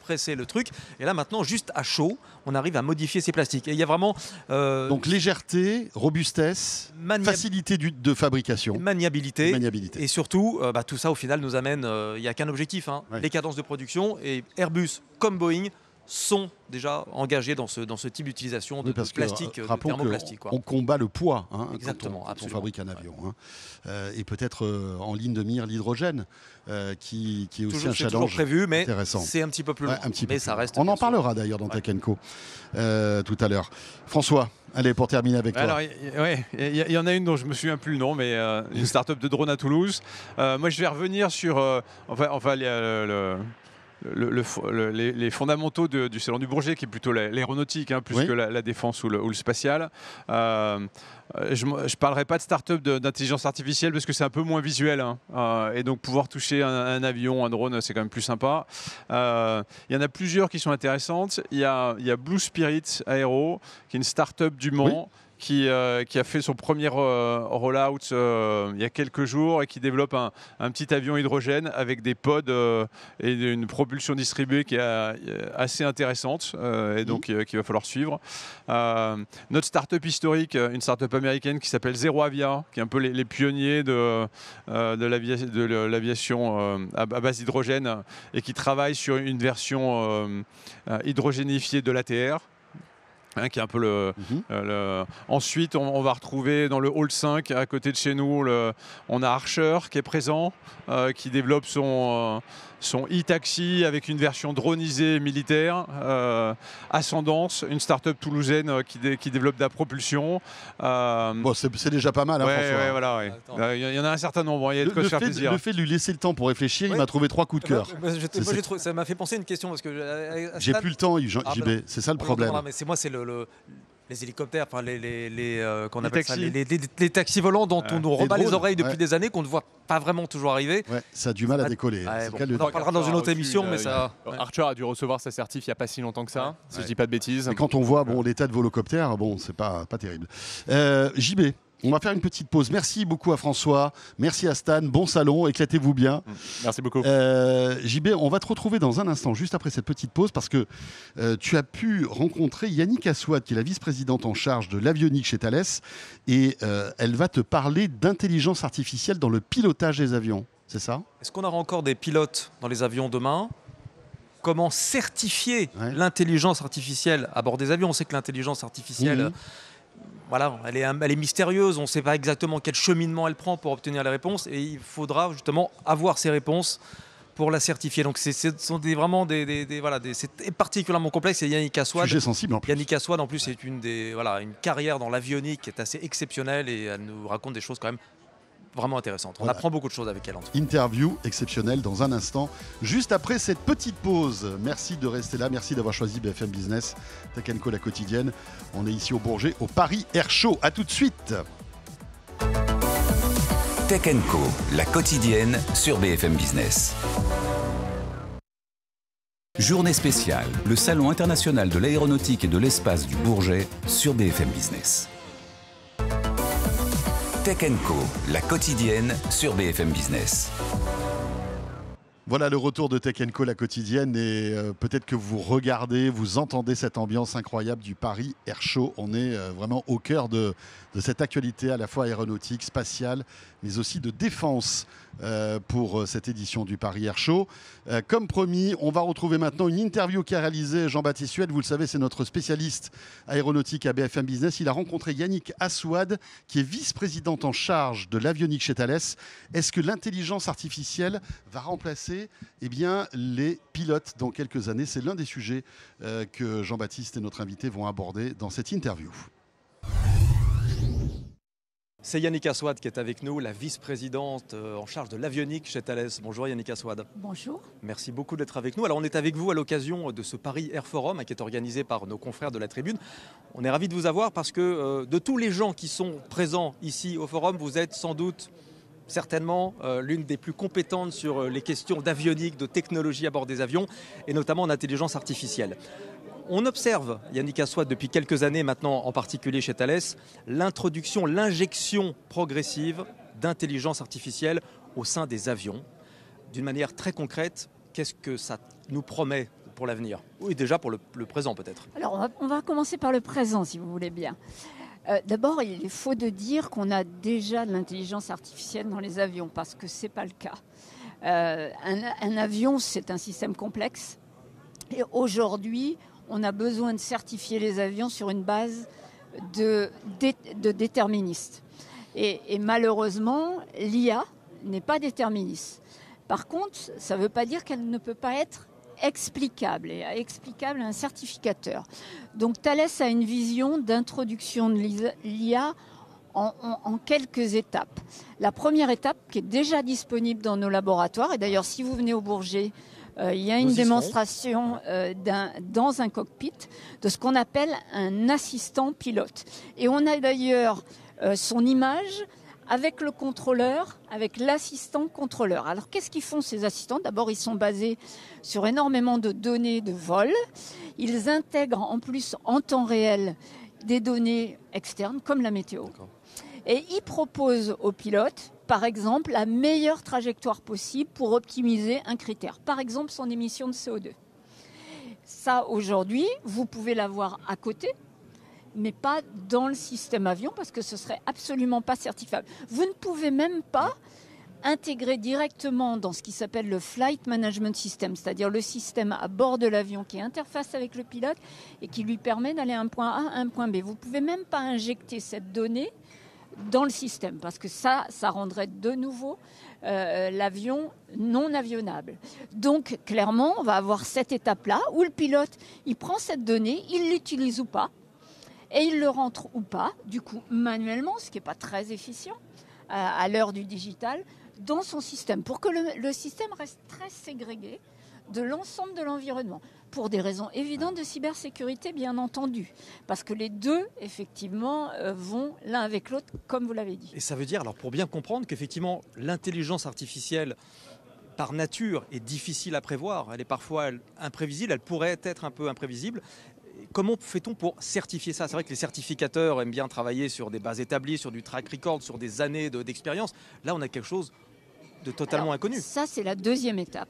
presser le truc. Et là, maintenant, juste à chaud, on arrive à modifier ces plastiques. Et il y a vraiment... Donc légèreté, robustesse, facilité de fabrication. Maniabilité. Et surtout, tout ça, au final, nous amène... Il n'y a qu'un objectif, les cadences de production. Et Airbus, comme Boeing, sont déjà engagés dans ce type d'utilisation de plastique, de thermoplastique. On combat le poids Exactement, quand on fabrique un avion. Et peut-être en ligne de mire l'hydrogène, qui est aussi un challenge toujours prévu, mais intéressant. C'est un petit peu plus long. Ça reste. On en parlera d'ailleurs dans Tech & Co tout à l'heure. François, allez, pour terminer avec toi. Alors, il y en a une dont je me souviens plus le nom, mais une start-up de drone à Toulouse. Moi, je vais revenir sur les fondamentaux du salon du Bourget, qui est plutôt l'aéronautique, plus que la défense ou le spatial. Je ne parlerai pas de start-up d'intelligence artificielle parce que c'est un peu moins visuel. Et donc pouvoir toucher un avion, un drone, c'est quand même plus sympa. Il y en a plusieurs qui sont intéressantes. Il y a Blue Spirit Aero, qui est une start-up du Mans. Qui a fait son premier rollout il y a quelques jours et qui développe un petit avion hydrogène avec des pods et une propulsion distribuée qui est assez intéressante et donc qu'il va falloir suivre. Notre start-up historique, une start-up américaine qui s'appelle Zero Avia, qui est un peu les pionniers de l'aviation à base d'hydrogène et qui travaille sur une version hydrogénifiée de l'ATR. Qui est un peu Ensuite, on va retrouver dans le hall 5, à côté de chez nous, on a Archer qui est présent, qui développe son e-taxi avec une version dronisée militaire. Ascendance, une start-up toulousaine qui développe de la propulsion. C'est déjà pas mal, François. Voilà. Il y en a un certain nombre, il y a de quoi se faire plaisir. Le fait de lui laisser le temps pour réfléchir, il m'a trouvé 3 coups de cœur. Ça m'a fait penser à une question parce que j'ai plus le temps, JB, c'est ça le problème. C'est les hélicoptères, qu'on appelle ça, les taxis volants dont on nous rebat les oreilles depuis des années, qu'on ne voit pas vraiment toujours arriver. Ça a du mal à décoller. On en parlera dans une autre émission, mais ça... Archer a dû recevoir sa certif il n'y a pas si longtemps que ça, si je dis pas de bêtises. Et quand on voit l'état de volocoptère, c'est pas terrible. JB, on va faire une petite pause. Merci beaucoup à François, merci à Stan, bon salon, éclatez-vous bien. Merci beaucoup. JB, on va te retrouver dans un instant, juste après cette petite pause, parce que tu as pu rencontrer Yannick Assouad, qui est la vice-présidente en charge de l'avionique chez Thales, et elle va te parler d'intelligence artificielle dans le pilotage des avions, c'est ça ? Est-ce qu'on aura encore des pilotes dans les avions demain ? Comment certifier l'intelligence artificielle à bord des avions ? On sait que l'intelligence artificielle... elle est mystérieuse, on ne sait pas exactement quel cheminement elle prend pour obtenir les réponses et il faudra justement avoir ces réponses pour la certifier. Donc ce sont vraiment c'est particulièrement complexe. Et Yannick Assouad, sujet sensible en plus. Yannick Assouad en plus c'est une carrière dans l'avionique qui est assez exceptionnelle et elle nous raconte des choses quand même vraiment intéressante. On Voilà. apprend beaucoup de choses avec elle en tout cas. Interview exceptionnelle dans un instant, juste après cette petite pause. Merci de rester là, merci d'avoir choisi BFM Business, Tech & Co, la quotidienne. On est ici au Bourget, au Paris Air Show. À tout de suite. Tech & Co, la quotidienne sur BFM Business. Journée spéciale, le Salon international de l'aéronautique et de l'espace du Bourget sur BFM Business. Tech & Co, la quotidienne sur BFM Business. Voilà le retour de Tech & Co, la quotidienne, et peut-être que vous regardez, vous entendez cette ambiance incroyable du Paris Air Show. On est vraiment au cœur de cette actualité à la fois aéronautique, spatiale, mais aussi de défense pour cette édition du Paris Air Show. Comme promis, on va retrouver maintenant une interview qu'a réalisée Jean-Baptiste Huet. Vous le savez, c'est notre spécialiste aéronautique à BFM Business. Il a rencontré Yannick Assouad, qui est vice-présidente en charge de l'avionique chez Thales. Est-ce que l'intelligence artificielle va remplacer les pilotes dans quelques années? C'est l'un des sujets que Jean-Baptiste et notre invité vont aborder dans cette interview. C'est Yannick Assouad qui est avec nous, la vice-présidente en charge de l'avionique chez Thales. Bonjour Yannick Assouad. Bonjour. Merci beaucoup d'être avec nous. Alors on est avec vous à l'occasion de ce Paris Air Forum qui est organisé par nos confrères de la Tribune. On est ravis de vous avoir parce que de tous les gens qui sont présents ici au Forum, vous êtes sans doute certainement l'une des plus compétentes sur les questions d'avionique, de technologie à bord des avions et notamment en intelligence artificielle. On observe, Yannick Assouad, depuis quelques années maintenant, en particulier chez Thales, l'introduction, l'injection progressive d'intelligence artificielle au sein des avions. D'une manière très concrète, qu'est-ce que ça nous promet pour l'avenir? Oui, déjà pour le présent peut-être. Alors on va commencer par le présent si vous voulez bien. D'abord, il est faux de dire qu'on a déjà de l'intelligence artificielle dans les avions parce que ce n'est pas le cas. Un avion, c'est un système complexe et aujourd'hui, on a besoin de certifier les avions sur une base de déterministes. Et malheureusement, l'IA n'est pas déterministe. Par contre, ça ne veut pas dire qu'elle ne peut pas être explicable et explicable à un certificateur. Donc Thales a une vision d'introduction de l'IA en quelques étapes. La première étape qui est déjà disponible dans nos laboratoires, et d'ailleurs si vous venez au Bourget, il y a une démonstration dans un cockpit de ce qu'on appelle un assistant pilote. Et on a d'ailleurs son image avec le contrôleur, avec l'assistant contrôleur. Alors qu'est-ce qu'ils font ces assistants? D'abord, ils sont basés sur énormément de données de vol. Ils intègrent en plus en temps réel des données externes comme la météo. D'accord. Et ils proposent aux pilotes, par exemple, la meilleure trajectoire possible pour optimiser un critère. Par exemple, son émission de CO2. Ça, aujourd'hui, vous pouvez l'avoir à côté, mais pas dans le système avion parce que ce serait absolument pas certifiable. Vous ne pouvez même pas intégrer directement dans ce qui s'appelle le Flight Management System, c'est-à-dire le système à bord de l'avion qui interface avec le pilote et qui lui permet d'aller à un point A à un point B. Vous ne pouvez même pas injecter cette donnée dans le système, parce que ça rendrait de nouveau l'avion non avionnable. Donc, clairement, on va avoir cette étape-là où le pilote, il prend cette donnée, il l'utilise ou pas, et il le rentre ou pas, du coup, manuellement, ce qui n'est pas très efficient à l'heure du digital, dans son système, pour que le système reste très ségrégué de l'ensemble de l'environnement, pour des raisons évidentes de cybersécurité, bien entendu, parce que les deux, effectivement, vont l'un avec l'autre, comme vous l'avez dit. Et ça veut dire, alors pour bien comprendre, qu'effectivement, l'intelligence artificielle, par nature, est difficile à prévoir. Elle est parfois imprévisible, elle pourrait être un peu imprévisible. Comment fait-on pour certifier ça? C'est vrai que les certificateurs aiment bien travailler sur des bases établies, sur du track record, sur des années d'expérience. Là, on a quelque chose de totalement inconnu. Ça, c'est la deuxième étape.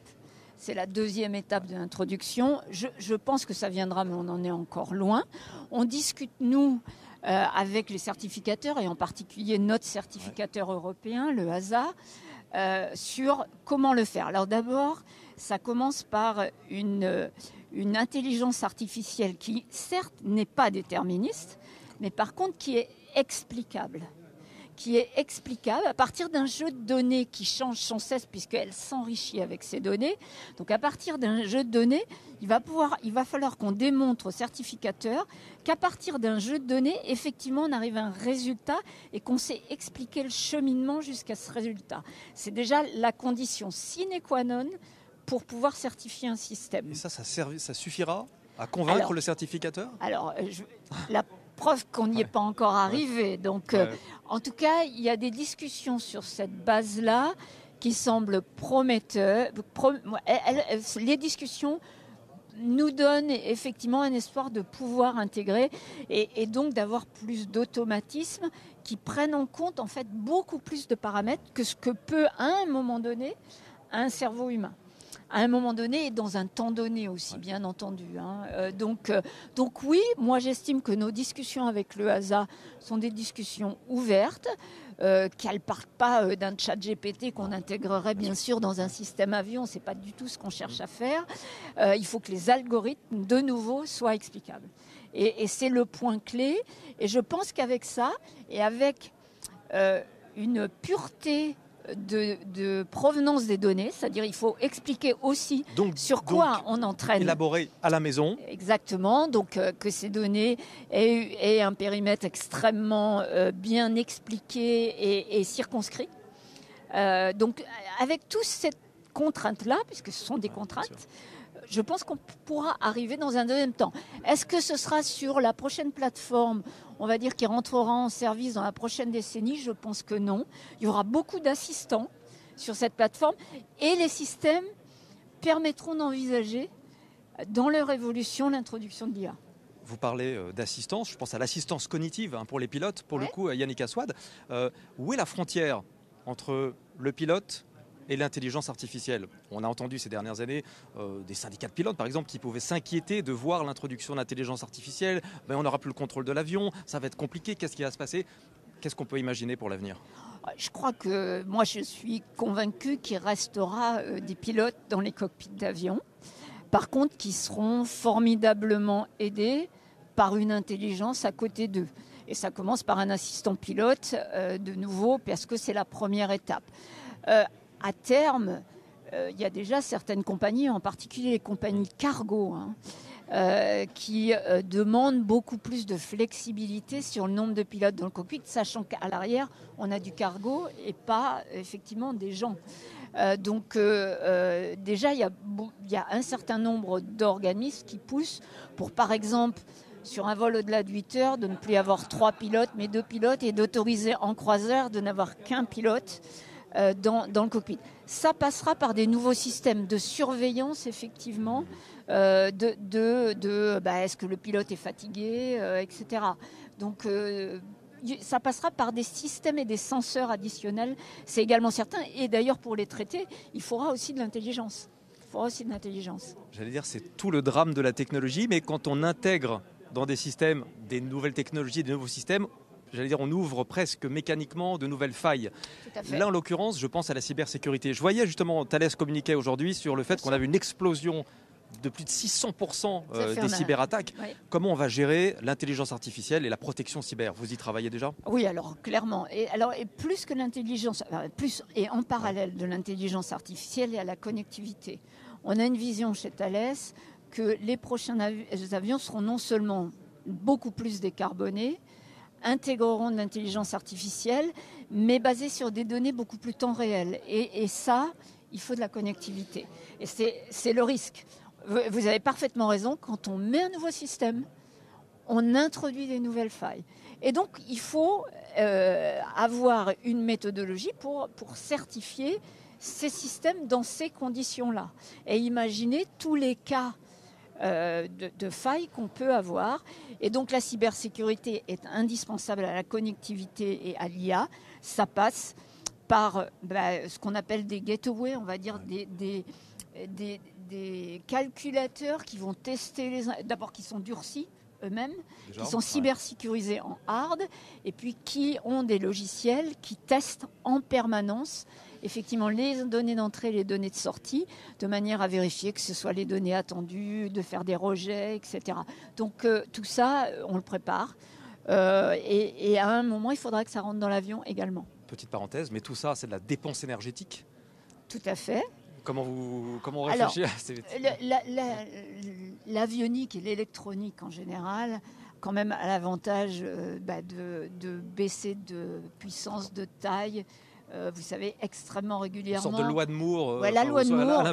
C'est la deuxième étape de l'introduction. Je pense que ça viendra, mais on en est encore loin. On discute, nous, avec les certificateurs, et en particulier notre certificateur européen, le HASA, sur comment le faire. Alors d'abord, ça commence par une intelligence artificielle qui, certes, n'est pas déterministe, mais par contre qui est explicable, qui est explicable à partir d'un jeu de données qui change sans cesse puisqu'elle s'enrichit avec ces données. Donc à partir d'un jeu de données, il va falloir qu'on démontre au certificateur qu'à partir d'un jeu de données, effectivement, on arrive à un résultat et qu'on sait expliquer le cheminement jusqu'à ce résultat. C'est déjà la condition sine qua non pour pouvoir certifier un système. Et ça suffira à convaincre le certificateur ? Alors, la preuve qu'on n'y est pas encore arrivé. Donc, en tout cas, il y a des discussions sur cette base-là qui semblent prometteuses. Les discussions nous donnent effectivement un espoir de pouvoir intégrer et donc d'avoir plus d'automatisme qui prennent en compte en fait beaucoup plus de paramètres que ce que peut à un moment donné un cerveau humain. À un moment donné et dans un temps donné aussi, bien entendu. Donc oui, moi j'estime que nos discussions avec le HASA sont des discussions ouvertes, qu'elles ne partent pas d'un chat GPT qu'on intégrerait bien sûr dans un système avion. Ce n'est pas du tout ce qu'on cherche à faire. Il faut que les algorithmes, de nouveau, soient explicables. Et c'est le point clé. Et je pense qu'avec ça, et avec une pureté de provenance des données, c'est-à-dire il faut expliquer aussi sur quoi on entraîne. Élaborer à la maison. Exactement, donc que ces données aient un périmètre extrêmement bien expliqué et circonscrit. Donc avec toutes ces contraintes-là, puisque ce sont des contraintes, je pense qu'on pourra arriver dans un deuxième temps. Est-ce que ce sera sur la prochaine plateforme, on va dire, qui rentrera en service dans la prochaine décennie? Je pense que non. Il y aura beaucoup d'assistants sur cette plateforme et les systèmes permettront d'envisager dans leur évolution l'introduction de l'IA. Vous parlez d'assistance, je pense à l'assistance cognitive pour les pilotes, pour le coup, Yannick Assouad. Où est la frontière entre le pilote et l'intelligence artificielle? On a entendu ces dernières années des syndicats de pilotes, par exemple, qui pouvaient s'inquiéter de voir l'introduction de l'intelligence artificielle. Ben, on n'aura plus le contrôle de l'avion, ça va être compliqué, qu'est-ce qui va se passer? Qu'est-ce qu'on peut imaginer pour l'avenir? Je crois que moi, je suis convaincue qu'il restera des pilotes dans les cockpits d'avion. Par contre, qui seront formidablement aidés par une intelligence à côté d'eux. Et ça commence par un assistant pilote, de nouveau, parce que c'est la première étape. À terme, il y a déjà certaines compagnies, en particulier les compagnies cargo, qui demandent beaucoup plus de flexibilité sur le nombre de pilotes dans le cockpit, sachant qu'à l'arrière, on a du cargo et pas effectivement des gens. Donc déjà, il y a un certain nombre d'organismes qui poussent pour, par exemple, sur un vol au-delà de 8 heures, de ne plus avoir 3 pilotes, mais 2 pilotes, et d'autoriser en croisière de n'avoir qu'un pilote dans le cockpit. Ça passera par des nouveaux systèmes de surveillance, effectivement, est-ce que le pilote est fatigué, etc. Donc, ça passera par des systèmes et des senseurs additionnels, c'est également certain. Et d'ailleurs, pour les traiter, il faudra aussi de l'intelligence. J'allais dire, c'est tout le drame de la technologie, mais quand on intègre dans des systèmes des nouvelles technologies, des nouveaux systèmes, j'allais dire, on ouvre presque mécaniquement de nouvelles failles. Là, en l'occurrence, je pense à la cybersécurité. Je voyais justement, Thales communiquait aujourd'hui sur le fait qu'on avait une explosion de plus de 600% des cyberattaques. Oui. Comment on va gérer l'intelligence artificielle et la protection cyber? Vous y travaillez déjà? Oui, alors clairement. Et plus que l'intelligence, et en parallèle de l'intelligence artificielle, il y a la connectivité. On a une vision chez Thales que les prochains avions seront non seulement beaucoup plus décarbonés, intégreront de l'intelligence artificielle, mais basée sur des données beaucoup plus temps réel. Et ça, il faut de la connectivité. Et c'est le risque. Vous avez parfaitement raison, quand on met un nouveau système, on introduit des nouvelles failles. Et donc, il faut avoir une méthodologie pour certifier ces systèmes dans ces conditions-là. Et imaginer tous les cas de failles qu'on peut avoir. Et donc, la cybersécurité est indispensable à la connectivité et à l'IA. Ça passe par ce qu'on appelle des gateways, on va dire des calculateurs qui vont tester d'abord qui sont durcis eux-mêmes, qui sont cybersécurisés en hard, et puis qui ont des logiciels qui testent en permanence effectivement les données d'entrée et les données de sortie, de manière à vérifier que ce soit les données attendues, de faire des rejets, etc. Donc tout ça, on le prépare. Et à un moment, il faudra que ça rentre dans l'avion également. Petite parenthèse, mais tout ça, c'est de la dépense énergétique. Tout à fait. Comment réfléchir à ces... L'avionique et l'électronique en général, quand même, a l'avantage de baisser de puissance, de taille. Vous savez, extrêmement régulièrement. Une sorte de loi de Moore. La loi de Moore,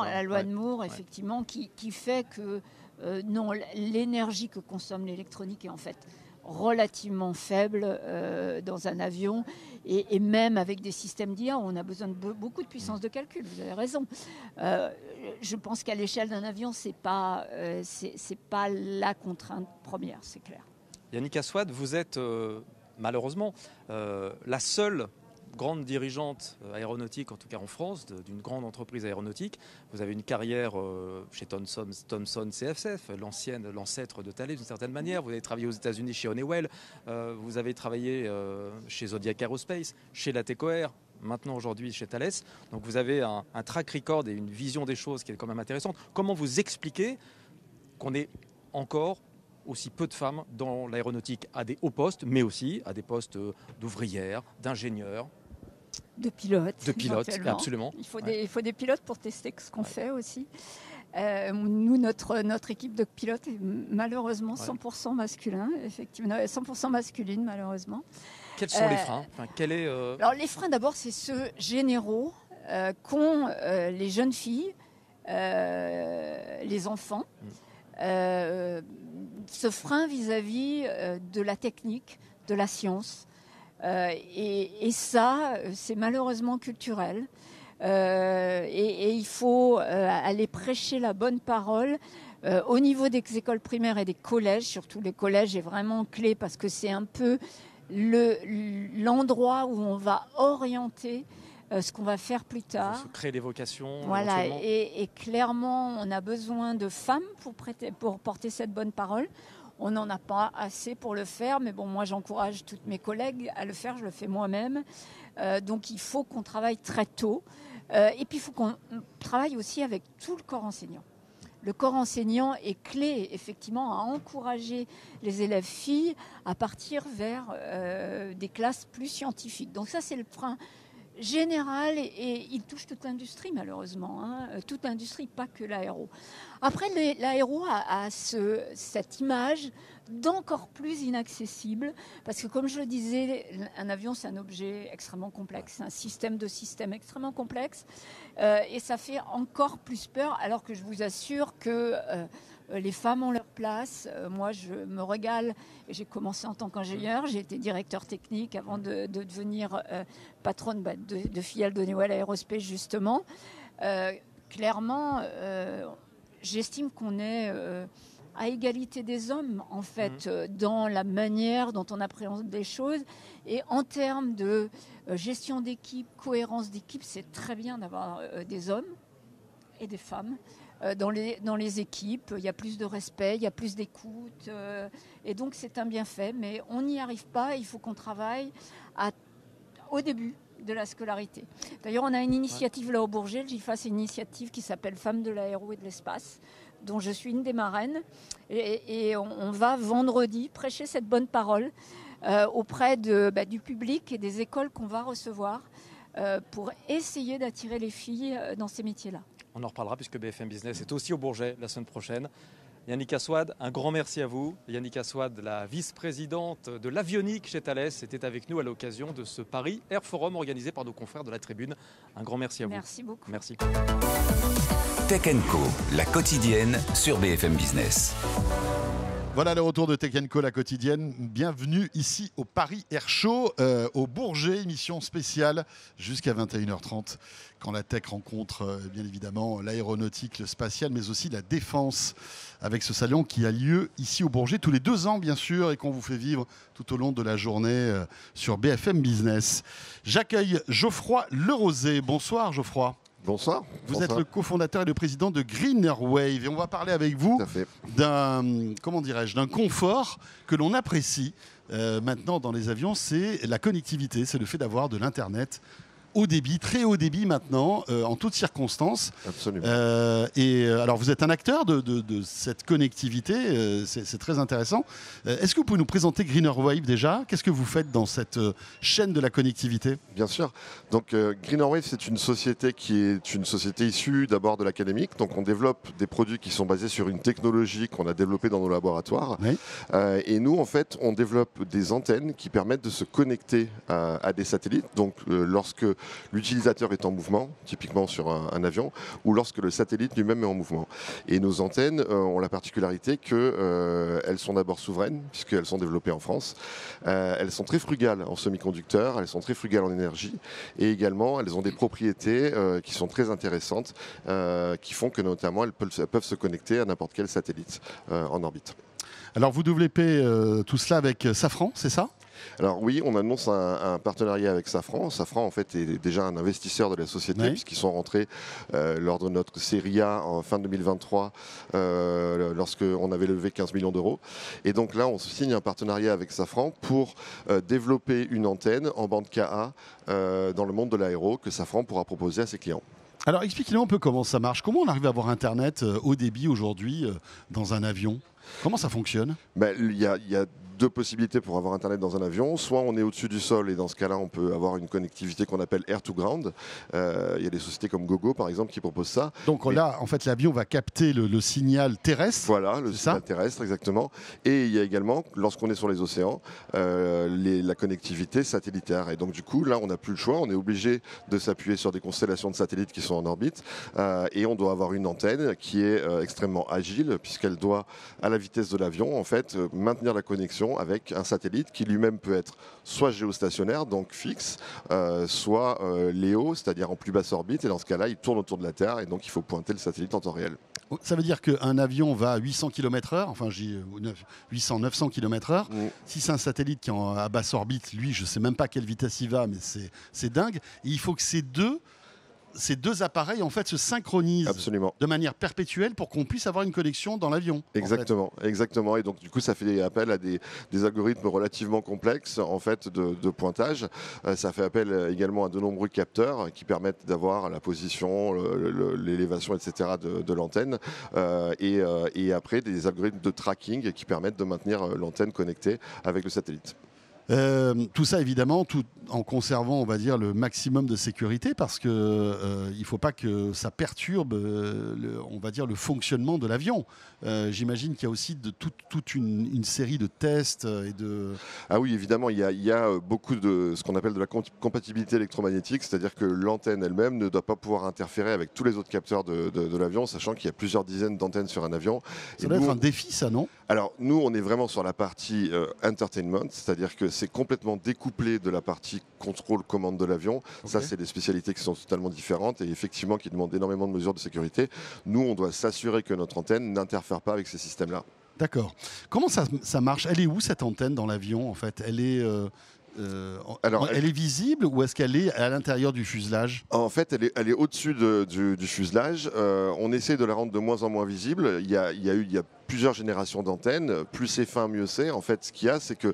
la loi de Moore, effectivement, qui fait que non, l'énergie que consomme l'électronique est en fait relativement faible dans un avion, et même avec des systèmes d'IA, on a besoin de beaucoup de puissance de calcul. Vous avez raison. Je pense qu'à l'échelle d'un avion, c'est pas la contrainte première, c'est clair. Yannick Assouad, vous êtes malheureusement la seule grande dirigeante aéronautique, en tout cas en France, d'une grande entreprise aéronautique. Vous avez une carrière chez Thomson CFF, l'ancêtre de Thales d'une certaine manière. Vous avez travaillé aux États-Unis chez Honeywell. Vous avez travaillé chez Zodiac Aerospace, chez Latécoère, maintenant aujourd'hui chez Thales. Donc vous avez un track record et une vision des choses qui est quand même intéressante. Comment vous expliquez qu'on ait encore aussi peu de femmes dans l'aéronautique à des hauts postes, mais aussi à des postes d'ouvrières, d'ingénieurs, de pilotes, absolument. Il faut des pilotes pour tester ce qu'on fait aussi. Nous, notre équipe de pilotes est malheureusement 100% masculin, effectivement, 100% masculine malheureusement. Quels sont les freins Alors les freins d'abord, c'est ceux généraux qu'ont les jeunes filles, les enfants. Ce frein vis-à-vis de la technique, de la science. Et ça, c'est malheureusement culturel. Et il faut aller prêcher la bonne parole au niveau des écoles primaires et des collèges. Surtout les collèges est vraiment clé parce que c'est un peu l'endroit où on va orienter ce qu'on va faire plus tard. Il faut créer des vocations. Voilà, et clairement, on a besoin de femmes pour porter cette bonne parole. On n'en a pas assez pour le faire, mais bon, moi j'encourage toutes mes collègues à le faire, je le fais moi-même. Donc il faut qu'on travaille très tôt. Et puis il faut qu'on travaille aussi avec tout le corps enseignant. Le corps enseignant est clé, effectivement, à encourager les élèves filles à partir vers des classes plus scientifiques. Donc ça, c'est le frein général et il touche toute l'industrie malheureusement, toute l'industrie, pas que l'aéro. Après, l'aéro a cette image d'encore plus inaccessible parce que comme je le disais, un avion c'est un objet extrêmement complexe, un système de systèmes extrêmement complexe et ça fait encore plus peur alors que je vous assure que les femmes ont leur place. Moi, je me régale. J'ai commencé en tant qu'ingénieur. J'ai été directeur technique avant de devenir patronne de filiale d'Honeywell Aerospace, justement. Clairement, j'estime qu'on est à égalité des hommes, en fait, dans la manière dont on appréhende des choses. Et en termes de gestion d'équipe, cohérence d'équipe, c'est très bien d'avoir des hommes et des femmes. Dans les équipes, il y a plus de respect, il y a plus d'écoute, et donc c'est un bienfait, mais on n'y arrive pas, il faut qu'on travaille au début de la scolarité. D'ailleurs, on a une initiative là au Bourget, le GIFA, c'est une initiative qui s'appelle Femmes de l'aéro et de l'espace, dont je suis une des marraines, et on va vendredi prêcher cette bonne parole auprès du public et des écoles qu'on va recevoir pour essayer d'attirer les filles dans ces métiers-là. On en reparlera puisque BFM Business est aussi au Bourget la semaine prochaine. Yannick Assouad, un grand merci à vous. Yannick Assouad, la vice-présidente de l'avionique chez Thales, était avec nous à l'occasion de ce Paris Air Forum organisé par nos confrères de la Tribune. Un grand merci à vous. Merci beaucoup. Merci. Tech & Co, la quotidienne sur BFM Business. Voilà le retour de Tech & Co, la quotidienne. Bienvenue ici au Paris Air Show, au Bourget, émission spéciale jusqu'à 21h30, quand la tech rencontre bien évidemment l'aéronautique, le spatial, mais aussi la défense, avec ce salon qui a lieu ici au Bourget tous les 2 ans, bien sûr, et qu'on vous fait vivre tout au long de la journée sur BFM Business. J'accueille Geoffroy Lerosé. Bonsoir Geoffroy. Bonsoir. Vous êtes le cofondateur et le président de Green Airwave et on va parler avec vous d'un confort que l'on apprécie maintenant dans les avions, c'est la connectivité, c'est le fait d'avoir de l'Internet haut débit, très haut débit maintenant, en toutes circonstances. Absolument. Alors vous êtes un acteur de cette connectivité, c'est très intéressant. Est-ce que vous pouvez nous présenter Greener Wave déjà? Qu'est-ce que vous faites dans cette chaîne de la connectivité? Bien sûr. Donc Greener Wave, c'est une société qui est une société issue d'abord de l'académique. Donc on développe des produits qui sont basés sur une technologie qu'on a développée dans nos laboratoires. Oui. Et nous, en fait, on développe des antennes qui permettent de se connecter à des satellites. Donc lorsque l'utilisateur est en mouvement, typiquement sur un avion, ou lorsque le satellite lui-même est en mouvement. Et nos antennes ont la particularité qu'elles sont d'abord souveraines, puisqu'elles sont développées en France. Elles sont très frugales en semi-conducteurs, elles sont très frugales en énergie, et également elles ont des propriétés qui sont très intéressantes, qui font que notamment elles peuvent se connecter à n'importe quel satellite en orbite. Alors vous développez tout cela avec Safran, c'est ça? Alors oui, on annonce un partenariat avec Safran. Safran, en fait, est déjà un investisseur de la société, Oui. puisqu'ils sont rentrés lors de notre série A en fin 2023, lorsqu'on avait levé 15 millions d'euros. Et donc là, on signe un partenariat avec Safran pour développer une antenne en bande Ka dans le monde de l'aéro que Safran pourra proposer à ses clients. Alors expliquez-nous un peu comment ça marche. Comment on arrive à avoir Internet haut débit aujourd'hui dans un avion? Comment ça fonctionne? Il y a deux possibilités pour avoir Internet dans un avion. Soit on est au-dessus du sol et dans ce cas-là, on peut avoir une connectivité qu'on appelle air to ground. Il y a des sociétés comme Gogo, par exemple, qui proposent ça. Donc là, en fait, l'avion va capter le signal terrestre. Voilà, le signal terrestre, exactement. Et il y a également, lorsqu'on est sur les océans, la connectivité satellitaire. Et donc du coup, là, on n'a plus le choix. On est obligé de s'appuyer sur des constellations de satellites qui sont en orbite. Et on doit avoir une antenne qui est extrêmement agile, puisqu'elle doit, à la vitesse de l'avion, en fait, maintenir la connexion avec un satellite qui lui-même peut être soit géostationnaire, donc fixe, soit LEO, c'est-à-dire en plus basse orbite. Et dans ce cas-là, il tourne autour de la Terre et donc il faut pointer le satellite en temps réel. Ça veut dire qu'un avion va à 800 km/h, enfin 800-900 km/h. Si c'est un satellite qui est à basse orbite, lui, je ne sais même pas à quelle vitesse il va, mais c'est dingue. Et il faut que ces deux appareils en fait se synchronisent. Absolument. De manière perpétuelle pour qu'on puisse avoir une connexion dans l'avion. Exactement, exactement. Et donc du coup, ça fait appel à des algorithmes relativement complexes en fait de pointage. Ça fait appel également à de nombreux capteurs qui permettent d'avoir la position, l'élévation, etc. de l'antenne. Et après, des algorithmes de tracking qui permettent de maintenir l'antenne connectée avec le satellite. Tout ça évidemment tout en conservant, on va dire, le maximum de sécurité parce que il ne faut pas que ça perturbe on va dire, le fonctionnement de l'avion. J'imagine qu'il y a aussi toute une série de tests et de... Ah oui, évidemment, il y a beaucoup de ce qu'on appelle de la compatibilité électromagnétique, c'est-à-dire que l'antenne elle-même ne doit pas pouvoir interférer avec tous les autres capteurs de l'avion, sachant qu'il y a plusieurs dizaines d'antennes sur un avion. Ça doit être un défi, ça, non? Alors, nous, on est vraiment sur la partie entertainment, c'est-à-dire que c'est complètement découplé de la partie contrôle-commande de l'avion. Okay. Ça, c'est des spécialités qui sont totalement différentes et effectivement qui demandent énormément de mesures de sécurité. Nous, on doit s'assurer que notre antenne n'interfère pas avec ces systèmes-là. D'accord. Comment ça marche? Elle est où, cette antenne, dans l'avion, en fait? Elle est... elle est visible ou est-ce qu'elle est à l'intérieur du fuselage? En fait, elle est au-dessus du fuselage. On essaie de la rendre de moins en moins visible. Il y a plusieurs générations d'antennes. Plus c'est fin, mieux c'est. En fait, ce qu'il y a, c'est que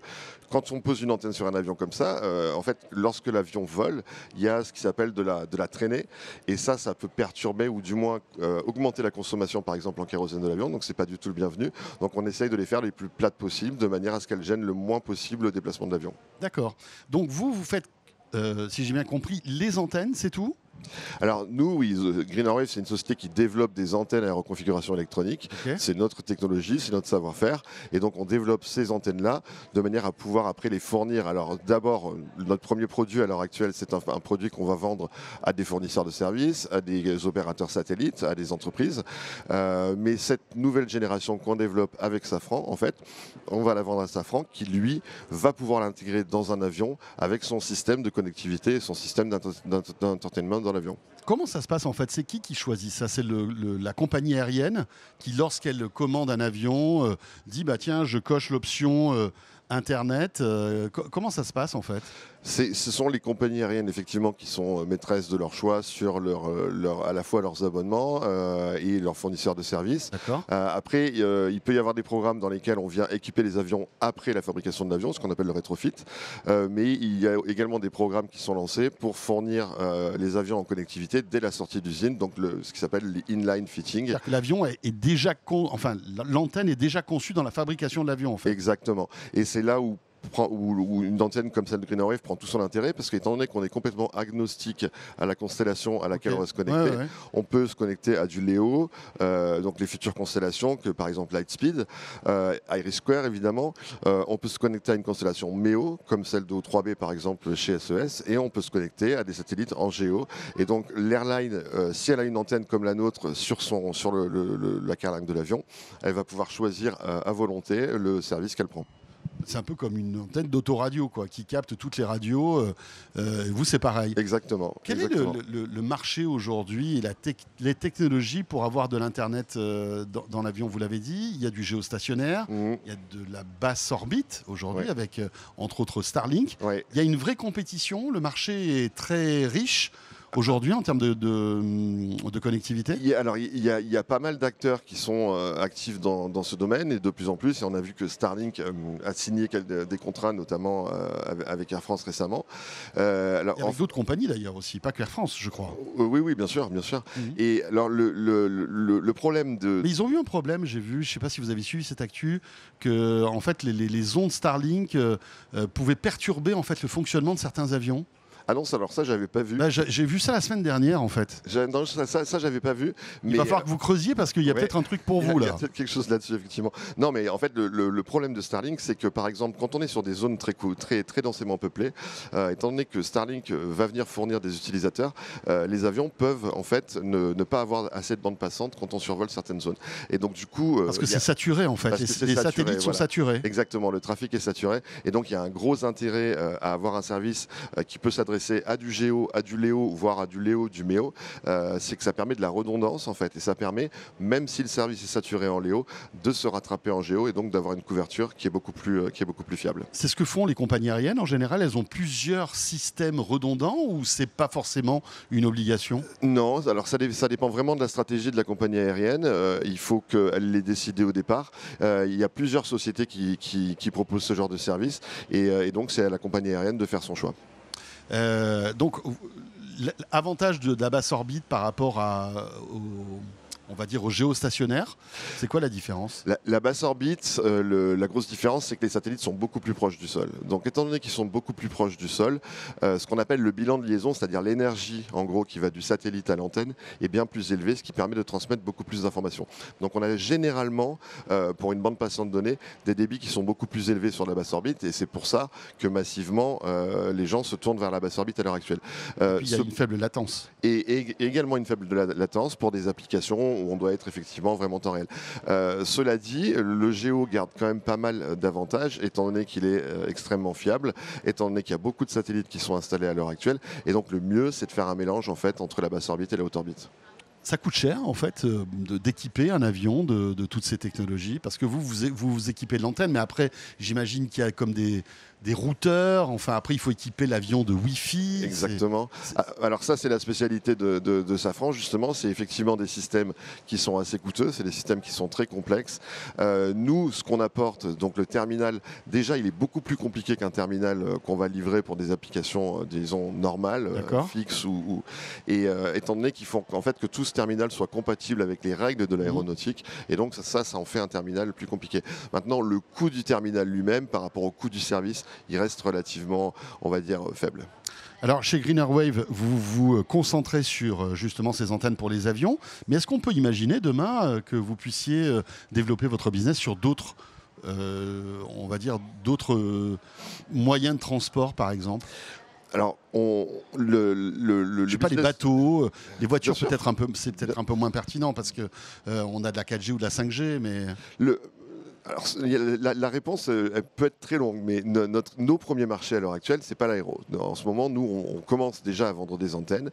quand on pose une antenne sur un avion comme ça, en fait, lorsque l'avion vole, il y a ce qui s'appelle de la traînée. Et ça peut perturber ou du moins augmenter la consommation, par exemple, en kérosène de l'avion. Donc, c'est pas du tout le bienvenu. Donc, on essaye de les faire les plus plates possibles, de manière à ce qu'elles gênent le moins possible le déplacement de l'avion. D'accord. Donc, vous faites, si j'ai bien compris, les antennes, c'est tout? Alors nous, oui, Greener Wave, c'est une société qui développe des antennes à reconfiguration électronique. Okay. C'est notre technologie, c'est notre savoir-faire. Et donc on développe ces antennes-là de manière à pouvoir après les fournir. Alors d'abord, notre premier produit à l'heure actuelle, c'est un produit qu'on va vendre à des fournisseurs de services, à des opérateurs satellites, à des entreprises. Mais cette nouvelle génération qu'on développe avec Safran, en fait, on va la vendre à Safran qui, lui, va pouvoir l'intégrer dans un avion avec son système de connectivité et son système d'entertainment dans l'avion. Comment ça se passe en fait? C'est qui choisit ça? C'est la compagnie aérienne qui, lorsqu'elle commande un avion, dit bah tiens, je coche l'option Internet. Comment ça se passe en fait? Ce sont les compagnies aériennes effectivement qui sont maîtresses de leur choix sur à la fois leurs abonnements et leurs fournisseurs de services. Après, il peut y avoir des programmes dans lesquels on vient équiper les avions après la fabrication de l'avion, ce qu'on appelle le rétrofit. Mais il y a également des programmes qui sont lancés pour fournir les avions en connectivité dès la sortie d'usine, donc ce qui s'appelle les inline fitting. L'avion est déjà l'antenne est déjà conçue dans la fabrication de l'avion en fait. Exactement. Et c'est là où une antenne comme celle de Greener Wave prend tout son intérêt, parce qu'étant donné qu'on est complètement agnostique à la constellation à laquelle on va se connecter, on peut se connecter à du LEO, donc les futures constellations que par exemple Lightspeed, Iris Square évidemment, on peut se connecter à une constellation MEO comme celle de O3B par exemple chez SES, et on peut se connecter à des satellites en géo. Et donc l'airline, si elle a une antenne comme la nôtre sur la carlingue de l'avion, elle va pouvoir choisir à volonté le service qu'elle prend. C'est un peu comme une antenne d'autoradio qui capte toutes les radios. Vous, c'est pareil. Exactement. Quel est le marché aujourd'hui et les technologies pour avoir de l'Internet dans l'avion? Vous l'avez dit, il y a du géostationnaire, il y a de la basse orbite aujourd'hui avec, entre autres, Starlink. Il y a une vraie compétition. Le marché est très riche aujourd'hui en termes de connectivité. Il y a pas mal d'acteurs qui sont actifs dans ce domaine, et de plus en plus. Et on a vu que Starlink a signé des contrats, notamment avec Air France récemment. Et avec d'autres compagnies d'ailleurs aussi, pas que Air France, je crois. Oui, bien sûr. Et alors le problème de... Mais ils ont eu un problème, j'ai vu, je ne sais pas si vous avez suivi cette actu, que en fait les ondes Starlink pouvaient perturber en fait le fonctionnement de certains avions. Ah non, alors ça, j'avais pas vu. J'ai vu ça la semaine dernière, en fait. Non, ça j'avais pas vu. Mais il va falloir que vous creusiez parce qu'il y a peut-être un truc pour vous, là. Il y a peut-être quelque chose là-dessus, effectivement. Non, mais en fait, le problème de Starlink, c'est que, par exemple, quand on est sur des zones très densément peuplées, étant donné que Starlink va venir fournir des utilisateurs, les avions peuvent, en fait, ne pas avoir assez de bande passante quand on survole certaines zones. Et donc, du coup... parce que c'est saturé, en fait. Les satellites sont saturés. Exactement, le trafic est saturé. Et donc, il y a un gros intérêt à avoir un service qui peut s'adresser à du géo, à du léo, voire à du léo, du méo, c'est que ça permet de la redondance en fait, et ça permet, même si le service est saturé en léo, de se rattraper en géo, et donc d'avoir une couverture qui est beaucoup plus fiable. C'est ce que font les compagnies aériennes en général. Elles ont plusieurs systèmes redondants, ou c'est pas forcément une obligation? Non, alors ça dépend vraiment de la stratégie de la compagnie aérienne. Il faut qu'elle l'ait décidé au départ. Il y a plusieurs sociétés qui proposent ce genre de service, et donc c'est à la compagnie aérienne de faire son choix. Donc, l'avantage de la basse orbite par rapport on va dire au géostationnaire, c'est quoi la différence? La basse orbite, la grosse différence, c'est que les satellites sont beaucoup plus proches du sol. Donc étant donné qu'ils sont beaucoup plus proches du sol, ce qu'on appelle le bilan de liaison, c'est-à-dire l'énergie en gros qui va du satellite à l'antenne, est bien plus élevé, ce qui permet de transmettre beaucoup plus d'informations. Donc on a généralement, pour une bande passante donnée, des débits qui sont beaucoup plus élevés sur la basse orbite, et c'est pour ça que massivement les gens se tournent vers la basse orbite à l'heure actuelle. Et puis il y a une faible latence. Et également une faible latence pour des applications où on doit être effectivement vraiment temps réel. Cela dit, le géo garde quand même pas mal d'avantages, étant donné qu'il est extrêmement fiable, étant donné qu'il y a beaucoup de satellites qui sont installés à l'heure actuelle, et donc le mieux c'est de faire un mélange en fait entre la basse orbite et la haute orbite. Ça coûte cher en fait d'équiper un avion de toutes ces technologies, parce que vous équipez de l'antenne, mais après j'imagine qu'il y a comme des routeurs, enfin après il faut équiper l'avion de Wi-Fi. Exactement. Alors ça c'est la spécialité de Safran justement, c'est effectivement des systèmes qui sont assez coûteux, c'est des systèmes qui sont très complexes. Nous ce qu'on apporte, donc le terminal, déjà il est beaucoup plus compliqué qu'un terminal qu'on va livrer pour des applications disons normales, fixes et étant donné qu'il faut en fait que tout ce terminal soit compatible avec les règles de l'aéronautique, et donc ça en fait un terminal plus compliqué. Maintenant le coût du terminal lui-même par rapport au coût du service, il reste relativement, on va dire, faible. Alors chez Greener Wave, vous vous concentrez sur justement ces antennes pour les avions, mais est-ce qu'on peut imaginer demain que vous puissiez développer votre business sur d'autres on va dire d'autres moyens de transport par exemple? Alors, je sais pas, les bateaux, les voitures, c'est peut-être un peu moins pertinent parce que on a de la 4G ou de la 5G, mais Alors, la réponse elle peut être très longue, mais nos premiers marchés à l'heure actuelle, c'est pas l'aéro. En ce moment, nous, on commence déjà à vendre des antennes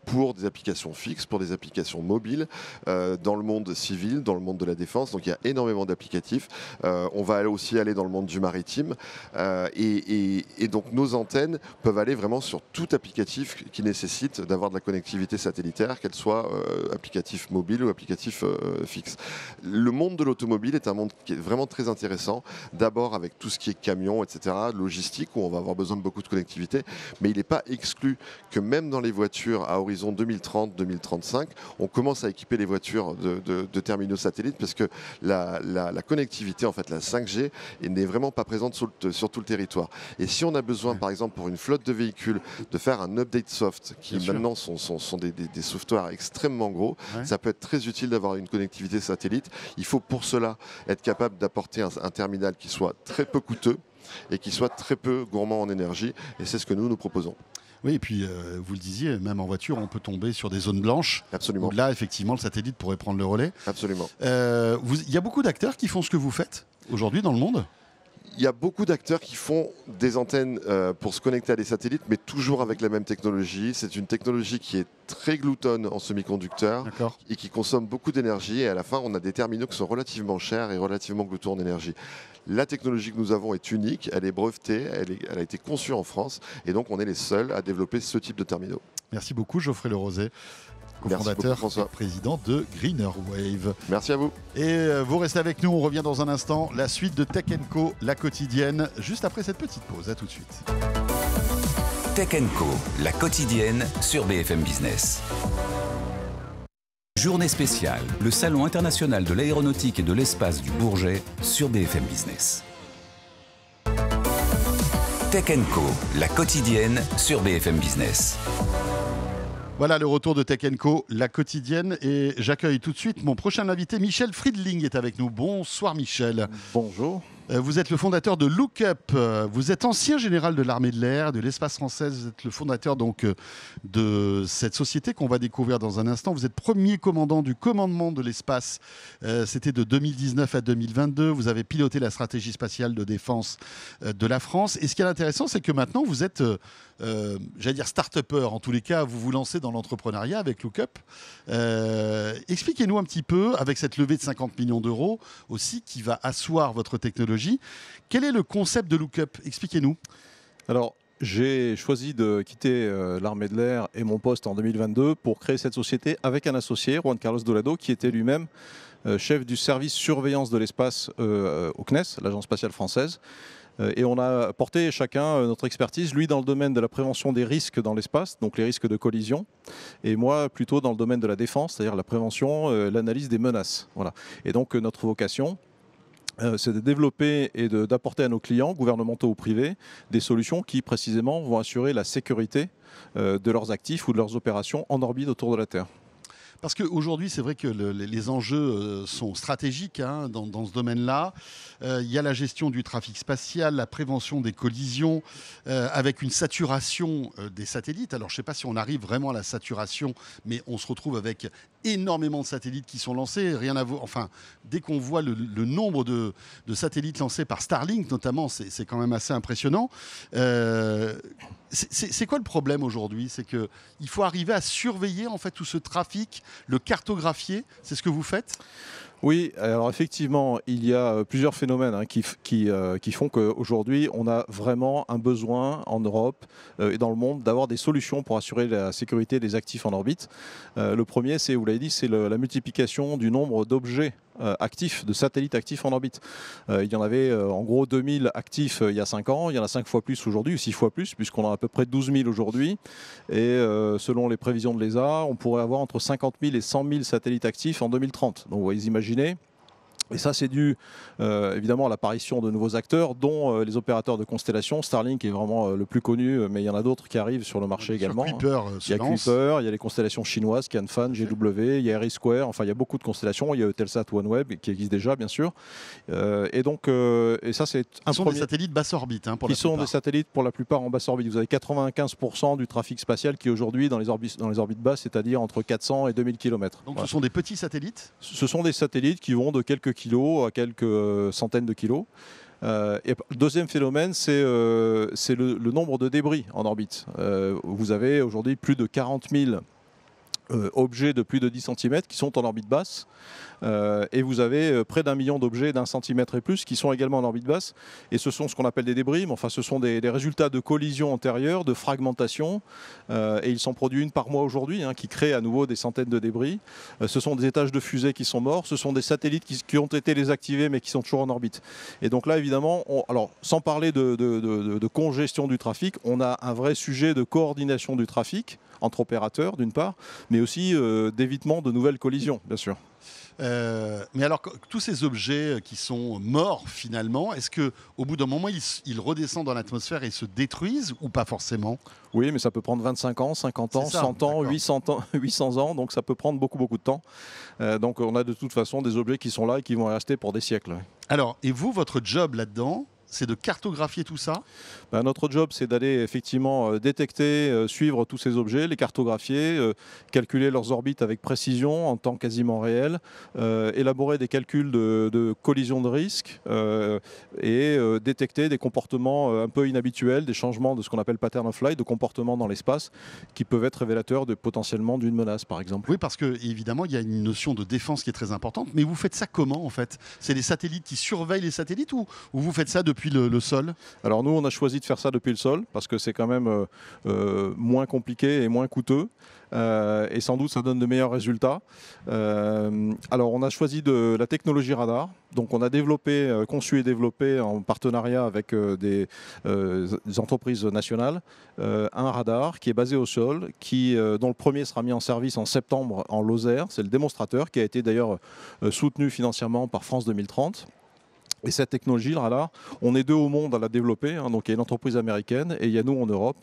pour des applications fixes, pour des applications mobiles, dans le monde civil, dans le monde de la défense. Donc, il y a énormément d'applicatifs. On va aussi aller dans le monde du maritime. Et donc, nos antennes peuvent aller vraiment sur tout applicatif qui nécessite d'avoir de la connectivité satellitaire, qu'elle soit applicatif mobile ou applicatif fixe. Le monde de l'automobile est un monde qui est vraiment très intéressant, d'abord avec tout ce qui est camion, etc., logistique, où on va avoir besoin de beaucoup de connectivité, mais il n'est pas exclu que même dans les voitures à horizon 2030-2035, on commence à équiper les voitures de terminaux satellites, parce que la connectivité, en fait, la 5G, n'est vraiment pas présente sur tout le territoire. Et si on a besoin, par exemple, pour une flotte de véhicules, de faire un update soft, qui maintenant sont des softwares extrêmement gros, ça peut être très utile d'avoir une connectivité satellite. Il faut pour cela être capable d'apporter un terminal qui soit très peu coûteux et qui soit très peu gourmand en énergie. Et c'est ce que nous proposons. Oui, et puis vous le disiez, même en voiture, on peut tomber sur des zones blanches. Absolument. Où là, effectivement, le satellite pourrait prendre le relais. Absolument. Il y a beaucoup d'acteurs qui font ce que vous faites aujourd'hui dans le monde ? Il y a beaucoup d'acteurs qui font des antennes pour se connecter à des satellites, mais toujours avec la même technologie. C'est une technologie qui est très gloutonne en semi-conducteurs et qui consomme beaucoup d'énergie. Et à la fin, on a des terminaux qui sont relativement chers et relativement gloutons en énergie. La technologie que nous avons est unique, elle est brevetée, elle a été conçue en France. Et donc, on est les seuls à développer ce type de terminaux. Merci beaucoup, Geoffrey Lerosey, cofondateur et président de GreenerWave. Merci à vous. Et vous restez avec nous, on revient dans un instant. La suite de Tech & Co, la quotidienne, juste après cette petite pause. À tout de suite. Tech & Co, la quotidienne sur BFM Business. Journée spéciale, le Salon international de l'aéronautique et de l'espace du Bourget sur BFM Business. Tech & Co, la quotidienne sur BFM Business. Voilà le retour de Tech & Co, la quotidienne. Et j'accueille tout de suite mon prochain invité, Michel Friedling est avec nous. Bonsoir Michel. Bonjour. Vous êtes le fondateur de Lookup. Vous êtes ancien général de l'armée de l'air, de l'espace française. Vous êtes le fondateur donc de cette société qu'on va découvrir dans un instant. Vous êtes premier commandant du commandement de l'espace. C'était de 2019 à 2022. Vous avez piloté la stratégie spatiale de défense de la France. Et ce qui est intéressant, c'est que maintenant, vous êtes, j'allais dire start-upper. En tous les cas, vous vous lancez dans l'entrepreneuriat avec Lookup. Expliquez-nous un petit peu, avec cette levée de 50 millions d'euros aussi, qui va asseoir votre technologie. Quel est le concept de Lookup ? Expliquez-nous. Alors, j'ai choisi de quitter l'armée de l'air et mon poste en 2022 pour créer cette société avec un associé, Juan Carlos Dolado, qui était lui-même chef du service surveillance de l'espace au CNES, l'Agence spatiale française. Et on a porté chacun notre expertise, lui dans le domaine de la prévention des risques dans l'espace, donc les risques de collision, et moi plutôt dans le domaine de la défense, c'est-à-dire la prévention, l'analyse des menaces. Voilà. Et donc notre vocation, c'est de développer et d'apporter à nos clients, gouvernementaux ou privés, des solutions qui précisément vont assurer la sécurité de leurs actifs ou de leurs opérations en orbite autour de la Terre. Parce qu'aujourd'hui, c'est vrai que les enjeux sont stratégiques dans ce domaine-là. Il y a la gestion du trafic spatial, la prévention des collisions, avec une saturation des satellites. Alors, je ne sais pas si on arrive vraiment à la saturation, mais on se retrouve avec énormément de satellites qui sont lancés. Rien à voir. Enfin, dès qu'on voit le nombre de satellites lancés par Starlink, notamment, c'est quand même assez impressionnant. C'est quoi le problème aujourd'hui ? C'est qu'il faut arriver à surveiller en fait tout ce trafic, le cartographier. C'est ce que vous faites ? Oui, alors effectivement, il y a plusieurs phénomènes qui font qu'aujourd'hui, on a vraiment un besoin en Europe et dans le monde d'avoir des solutions pour assurer la sécurité des actifs en orbite. Le premier, c'est, vous l'avez dit, c'est la multiplication du nombre d'objets actifs, de satellites actifs en orbite. Il y en avait en gros 2000 actifs il y a 5 ans, il y en a 5 fois plus aujourd'hui, ou 6 fois plus, puisqu'on a à peu près 12 000 aujourd'hui. Et selon les prévisions de l'ESA, on pourrait avoir entre 50 000 et 100 000 satellites actifs en 2030. Donc vous voyez, imaginez. Et ça, c'est dû évidemment à l'apparition de nouveaux acteurs, dont les opérateurs de constellation. Starlink est vraiment le plus connu, mais il y en a d'autres qui arrivent sur le marché également. Kuiper, il y a Kuiper, il y a les constellations chinoises, Tianfan, GW, il y a RISquare, enfin il y a beaucoup de constellations. Il y a Eutelsat OneWeb qui existe déjà, bien sûr. Et donc, et ça, c'est un sont des satellites basse orbite, pour la plupart. Qui sont des satellites pour la plupart en basse orbite. Vous avez 95% du trafic spatial qui est aujourd'hui dans les orbites basses, c'est-à-dire entre 400 et 2000 km. Donc ce sont des petits satellites ? Ce sont des satellites qui vont de quelques kilos à quelques centaines de kilos. Et le deuxième phénomène, c'est le nombre de débris en orbite. Vous avez aujourd'hui plus de 40 000 objets de plus de 10 cm qui sont en orbite basse. Et vous avez près d'1 million d'objets d'1 centimètre et plus qui sont également en orbite basse. Et ce sont ce qu'on appelle des débris, mais enfin ce sont des résultats de collisions antérieures, de fragmentation. Et ils sont produits une par mois aujourd'hui, qui créent à nouveau des centaines de débris. Ce sont des étages de fusées qui sont morts, ce sont des satellites qui ont été désactivés mais qui sont toujours en orbite. Et donc là évidemment, alors sans parler de congestion du trafic, on a un vrai sujet de coordination du trafic entre opérateurs d'une part, mais aussi d'évitement de nouvelles collisions, bien sûr. Mais alors, tous ces objets qui sont morts finalement, est-ce qu'au bout d'un moment, ils redescendent dans l'atmosphère et se détruisent ou pas forcément? Oui, mais ça peut prendre 25 ans, 50 ans, 100 ans, 800 ans, donc ça peut prendre beaucoup de temps. Donc on a de toute façon des objets qui sont là et qui vont rester pour des siècles. Alors, et vous, votre job là-dedans, c'est de cartographier tout ça? Notre job, c'est d'aller effectivement détecter, suivre tous ces objets, les cartographier, calculer leurs orbites avec précision en temps quasiment réel, élaborer des calculs de collision de risque et détecter des comportements un peu inhabituels, des changements de ce qu'on appelle pattern of flight, de comportements dans l'espace qui peuvent être révélateurs potentiellement d'une menace, par exemple. Oui, parce que évidemment, il y a une notion de défense qui est très importante. Mais vous faites ça comment en fait? C'est les satellites qui surveillent les satellites ou vous faites ça depuis le sol? Alors nous, on a choisi de faire ça depuis le sol parce que c'est quand même moins compliqué et moins coûteux. Et sans doute ça donne de meilleurs résultats. Alors on a choisi la technologie radar. Donc on a conçu et développé en partenariat avec des entreprises nationales un radar qui est basé au sol, dont le premier sera mis en service en septembre en Lozère. C'est le démonstrateur qui a été d'ailleurs soutenu financièrement par France 2030. Et cette technologie, le radar, on est deux au monde à la développer. Donc il y a une entreprise américaine et il y a nous en Europe.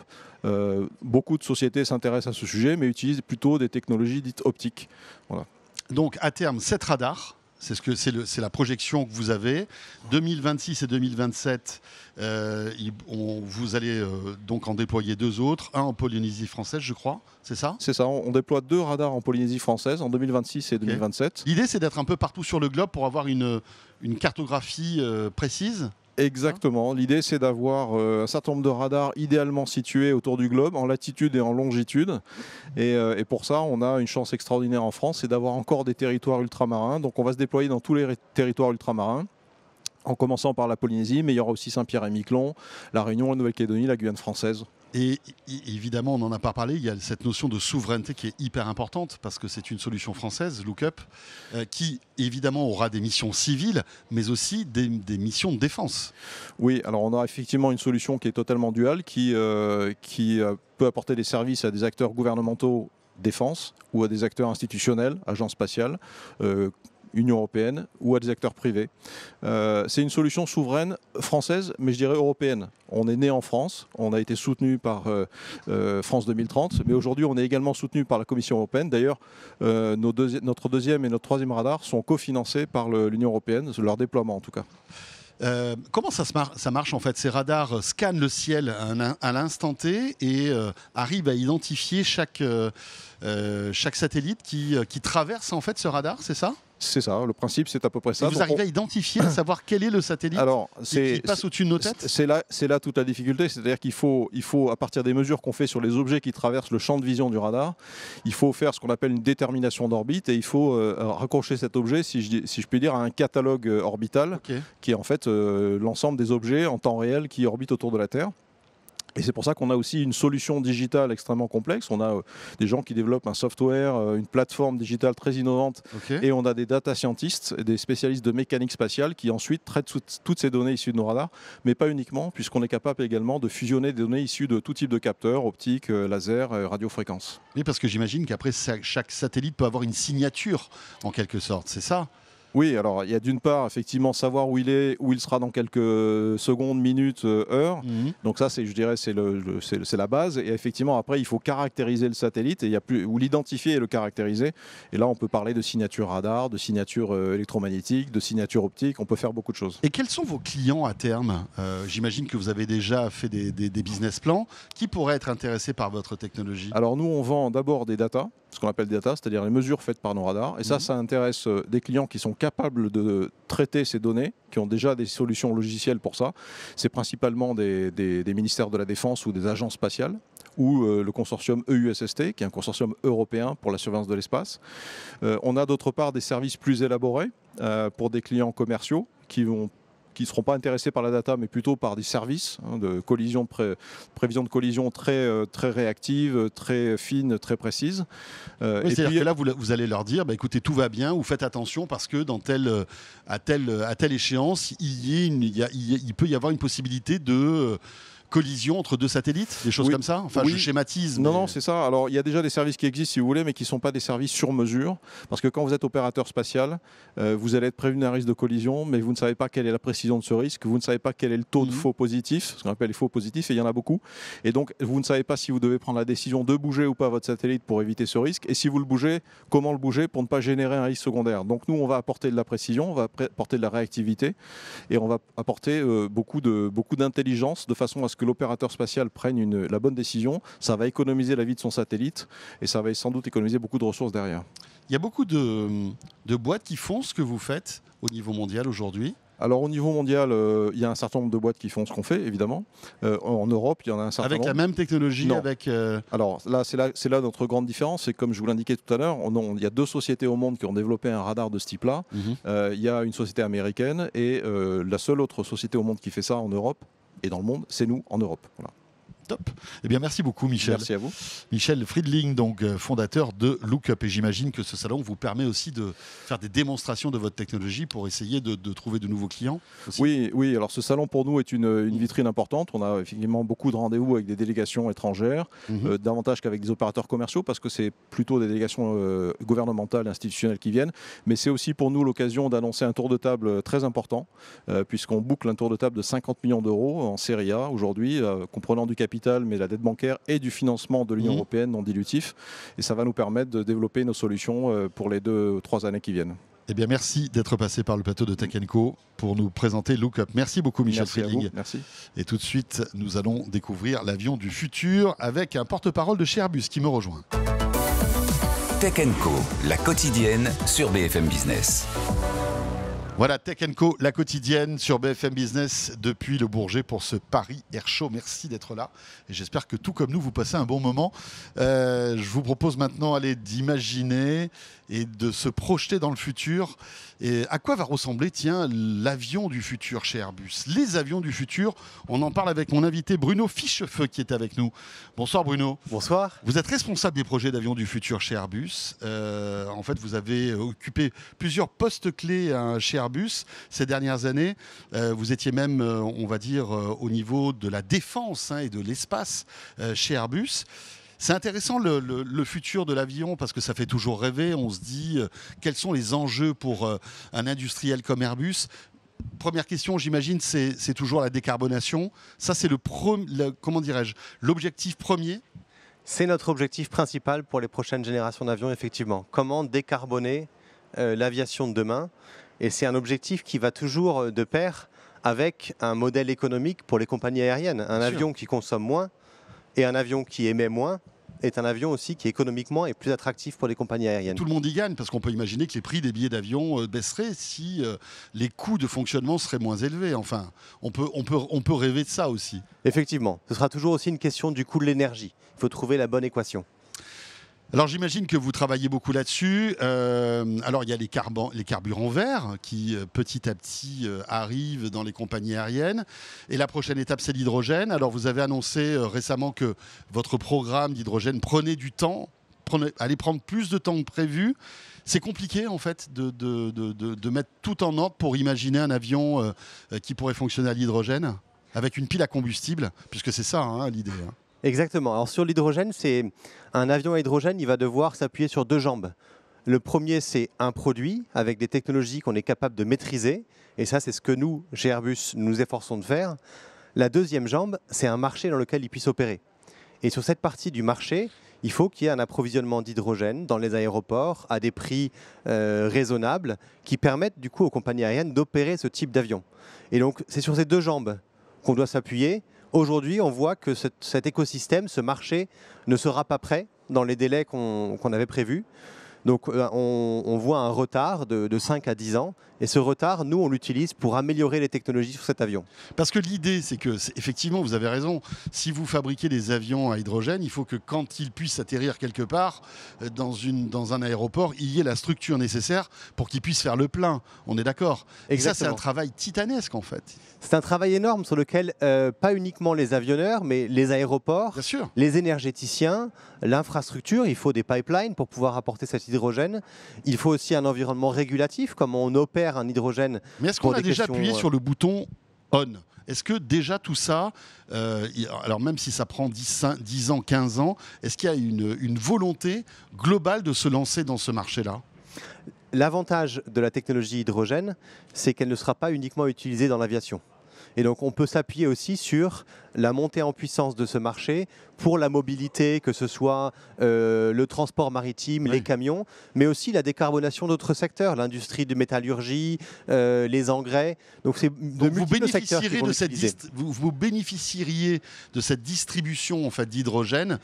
Beaucoup de sociétés s'intéressent à ce sujet, mais utilisent plutôt des technologies dites optiques. Voilà. Donc à terme, 7 radars. C'est la projection que vous avez. 2026 et 2027, vous allez donc en déployer 2 autres, un en Polynésie française, je crois, c'est ça? C'est ça, on déploie 2 radars en Polynésie française en 2026 et 2027. L'idée, c'est d'être un peu partout sur le globe pour avoir une cartographie précise. Exactement. L'idée, c'est d'avoir un certain nombre de radars idéalement situés autour du globe, en latitude et en longitude. Et pour ça, on a une chance extraordinaire en France, c'est d'avoir encore des territoires ultramarins. Donc on va se déployer dans tous les territoires ultramarins, en commençant par la Polynésie, mais il y aura aussi Saint-Pierre-et-Miquelon, la Réunion, la Nouvelle-Calédonie, la Guyane française. Et évidemment, on n'en a pas parlé, il y a cette notion de souveraineté qui est hyper importante parce que c'est une solution française, Lookup, qui évidemment aura des missions civiles, mais aussi des missions de défense. Oui, alors on a effectivement une solution qui est totalement duale, qui peut apporter des services à des acteurs gouvernementaux défense ou à des acteurs institutionnels, agences spatiales, Union européenne ou à des acteurs privés. C'est une solution souveraine française, mais je dirais européenne. On est né en France, on a été soutenu par France 2030, mais aujourd'hui on est également soutenu par la Commission européenne. D'ailleurs, notre deuxième et notre troisième radar sont cofinancés par l'Union européenne, leur déploiement en tout cas. Comment ça marche en fait? Ces radars scannent le ciel à l'instant T et arrivent à identifier chaque satellite qui traverse en fait ce radar, c'est ça? C'est ça, le principe c'est à peu près ça. Et vous arrivez à identifier, à savoir quel est le satellite qui passe au-dessus de nos têtes? C'est là toute la difficulté, c'est-à-dire qu'il faut, à partir des mesures qu'on fait sur les objets qui traversent le champ de vision du radar, il faut faire ce qu'on appelle une détermination d'orbite et il faut raccrocher cet objet, si je puis dire, à un catalogue orbital, qui est en fait l'ensemble des objets en temps réel qui orbitent autour de la Terre. Et c'est pour ça qu'on a aussi une solution digitale extrêmement complexe. On a des gens qui développent un software, une plateforme digitale très innovante. Et on a des data scientists, des spécialistes de mécanique spatiale qui ensuite traitent toutes ces données issues de nos radars, mais pas uniquement, puisqu'on est capable également de fusionner des données issues de tout type de capteurs, optiques, laser, radiofréquences. Oui, parce que j'imagine qu'après, chaque satellite peut avoir une signature, en quelque sorte, c'est ça? Oui, alors il y a d'une part effectivement savoir où il sera dans quelques secondes, minutes, heures. Donc ça, je dirais, c'est la base. Et effectivement, après, il faut caractériser le satellite ou l'identifier et le caractériser. Et là, on peut parler de signature radar, de signature électromagnétique, de signature optique. On peut faire beaucoup de choses. Et quels sont vos clients à terme? J'imagine que vous avez déjà fait des business plans. Qui pourraient être intéressés par votre technologie? Alors nous, on vend d'abord des data. ce qu'on appelle data, c'est-à-dire les mesures faites par nos radars. Et ça intéresse des clients qui sont capables de traiter ces données, qui ont déjà des solutions logicielles pour ça. C'est principalement des ministères de la Défense ou des agences spatiales, ou le consortium EUSST, qui est un consortium européen pour la surveillance de l'espace. On a d'autre part des services plus élaborés pour des clients commerciaux qui ne seront pas intéressés par la data, mais plutôt par des services de collision, prévision de collision très réactive, très fine, très précise. Oui, c'est-à-dire que là, vous allez leur dire, écoutez, tout va bien, vous faites attention parce que à telle échéance, il peut y avoir une possibilité de collision entre deux satellites, des choses comme ça. Enfin, je schématise. Non, c'est ça. Alors, il y a déjà des services qui existent, si vous voulez, mais qui ne sont pas des services sur mesure. Parce que quand vous êtes opérateur spatial, vous allez être prévenu d'un risque de collision, mais vous ne savez pas quelle est la précision de ce risque. Vous ne savez pas quel est le taux de faux positifs, ce qu'on appelle les faux positifs, et il y en a beaucoup. Et donc, vous ne savez pas si vous devez prendre la décision de bouger ou pas votre satellite pour éviter ce risque. Et si vous le bougez, comment le bouger pour ne pas générer un risque secondaire. Donc, nous, on va apporter de la précision, on va apporter de la réactivité, et on va apporter beaucoup d'intelligence de façon à ce que l'opérateur spatial prenne la bonne décision. Ça va économiser la vie de son satellite et ça va sans doute économiser beaucoup de ressources derrière. Il y a beaucoup de boîtes qui font ce que vous faites au niveau mondial aujourd'hui. Alors au niveau mondial, il y a un certain nombre de boîtes qui font ce qu'on fait, évidemment. En Europe, il y en a un certain nombre. Avec la même technologie. Non. Alors là, c'est là notre grande différence. C'est comme je vous l'indiquais tout à l'heure, il y a 2 sociétés au monde qui ont développé un radar de ce type-là. Il y a une société américaine et la seule autre société au monde qui fait ça en Europe et dans le monde, c'est nous en Europe. Voilà. Top. Eh bien, merci beaucoup, Michel. Merci à vous. Michel Friedling, donc fondateur de Lookup. Et j'imagine que ce salon vous permet aussi de faire des démonstrations de votre technologie pour essayer de trouver de nouveaux clients aussi. Oui. Alors, ce salon pour nous est une vitrine importante. On a effectivement beaucoup de rendez-vous avec des délégations étrangères, davantage qu'avec des opérateurs commerciaux, parce que c'est plutôt des délégations gouvernementales, institutionnelles qui viennent. Mais c'est aussi pour nous l'occasion d'annoncer un tour de table très important, puisqu'on boucle un tour de table de 50 millions d'euros en série A aujourd'hui, comprenant du capital, mais la dette bancaire et du financement de l'Union européenne non dilutif. Et ça va nous permettre de développer nos solutions pour les 2 ou 3 années qui viennent. Eh bien, merci d'être passé par le plateau de Tech & Co pour nous présenter Lookup. Merci beaucoup, Michel Friedling. Merci. Et tout de suite, nous allons découvrir l'avion du futur avec un porte-parole de chez Airbus qui me rejoint. Tech & Co, la quotidienne sur BFM Business. Voilà, Tech & Co, la quotidienne sur BFM Business depuis le Bourget pour ce Paris Air Show. Merci d'être là et j'espère que tout comme nous, vous passez un bon moment. Je vous propose maintenant d'imaginer et de se projeter dans le futur. Et à quoi va ressembler, l'avion du futur chez Airbus? Les avions du futur, on en parle avec mon invité Bruno Fichefeu qui est avec nous. Bonsoir Bruno. Bonsoir. Vous êtes responsable des projets d'avions du futur chez Airbus. En fait, vous avez occupé plusieurs postes clés chez Airbus ces dernières années. Vous étiez même, on va dire, au niveau de la défense et de l'espace chez Airbus. C'est intéressant le futur de l'avion parce que ça fait toujours rêver. On se dit quels sont les enjeux pour un industriel comme Airbus. Première question, j'imagine, c'est toujours la décarbonation. Ça, c'est l'objectif premier. C'est notre objectif principal pour les prochaines générations d'avions, effectivement. Comment décarboner l'aviation de demain? Et c'est un objectif qui va toujours de pair avec un modèle économique pour les compagnies aériennes. Un avion qui consomme moins et un avion qui émet moins est un avion aussi qui économiquement est plus attractif pour les compagnies aériennes. Tout le monde y gagne parce qu'on peut imaginer que les prix des billets d'avion baisseraient si les coûts de fonctionnement seraient moins élevés. Enfin, on peut rêver de ça aussi. Effectivement, ce sera toujours aussi une question du coût de l'énergie. Il faut trouver la bonne équation. Alors j'imagine que vous travaillez beaucoup là-dessus. Alors il y a les carburants verts qui petit à petit arrivent dans les compagnies aériennes. Et la prochaine étape, c'est l'hydrogène. Alors vous avez annoncé récemment que votre programme d'hydrogène prenait du temps, allait prendre plus de temps que prévu. C'est compliqué en fait de mettre tout en ordre pour imaginer un avion qui pourrait fonctionner à l'hydrogène avec une pile à combustible, puisque c'est ça l'idée. Exactement. Alors sur l'hydrogène, c'est un avion à hydrogène, il va devoir s'appuyer sur 2 jambes. Le premier, c'est un produit avec des technologies qu'on est capable de maîtriser. Et ça, c'est ce que nous, chez Airbus, nous efforçons de faire. La deuxième jambe, c'est un marché dans lequel il puisse opérer. Et sur cette partie du marché, il faut qu'il y ait un approvisionnement d'hydrogène dans les aéroports à des prix raisonnables qui permettent du coup aux compagnies aériennes d'opérer ce type d'avion. Et donc, c'est sur ces 2 jambes qu'on doit s'appuyer. Aujourd'hui, on voit que cet écosystème, ce marché, ne sera pas prêt dans les délais qu'on avait prévus. Donc on voit un retard de 5 à 10 ans. Et ce retard, nous, on l'utilise pour améliorer les technologies sur cet avion. Parce que l'idée, c'est que, effectivement, vous avez raison, si vous fabriquez des avions à hydrogène, il faut que quand ils puissent atterrir quelque part dans un aéroport, il y ait la structure nécessaire pour qu'ils puissent faire le plein. On est d'accord. Et ça, c'est un travail titanesque, en fait. C'est un travail énorme sur lequel, pas uniquement les avionneurs, mais les aéroports, bien sûr, les énergéticiens, l'infrastructure, il faut des pipelines pour pouvoir apporter cet hydrogène. Il faut aussi un environnement régulatif, comme on opère un hydrogène. Mais est-ce qu'on a déjà appuyé sur le bouton on? Est-ce que déjà tout ça, alors même si ça prend 10 ans, 15 ans, est-ce qu'il y a une volonté globale de se lancer dans ce marché-là? L'avantage de la technologie hydrogène, c'est qu'elle ne sera pas uniquement utilisée dans l'aviation. Et donc on peut s'appuyer aussi sur la montée en puissance de ce marché pour la mobilité, que ce soit le transport maritime, les camions, mais aussi la décarbonation d'autres secteurs, l'industrie de métallurgie, les engrais. Donc c'est de multiples secteurs qui vont l'utiliser. Vous bénéficieriez de cette distribution en fait, d'hydrogène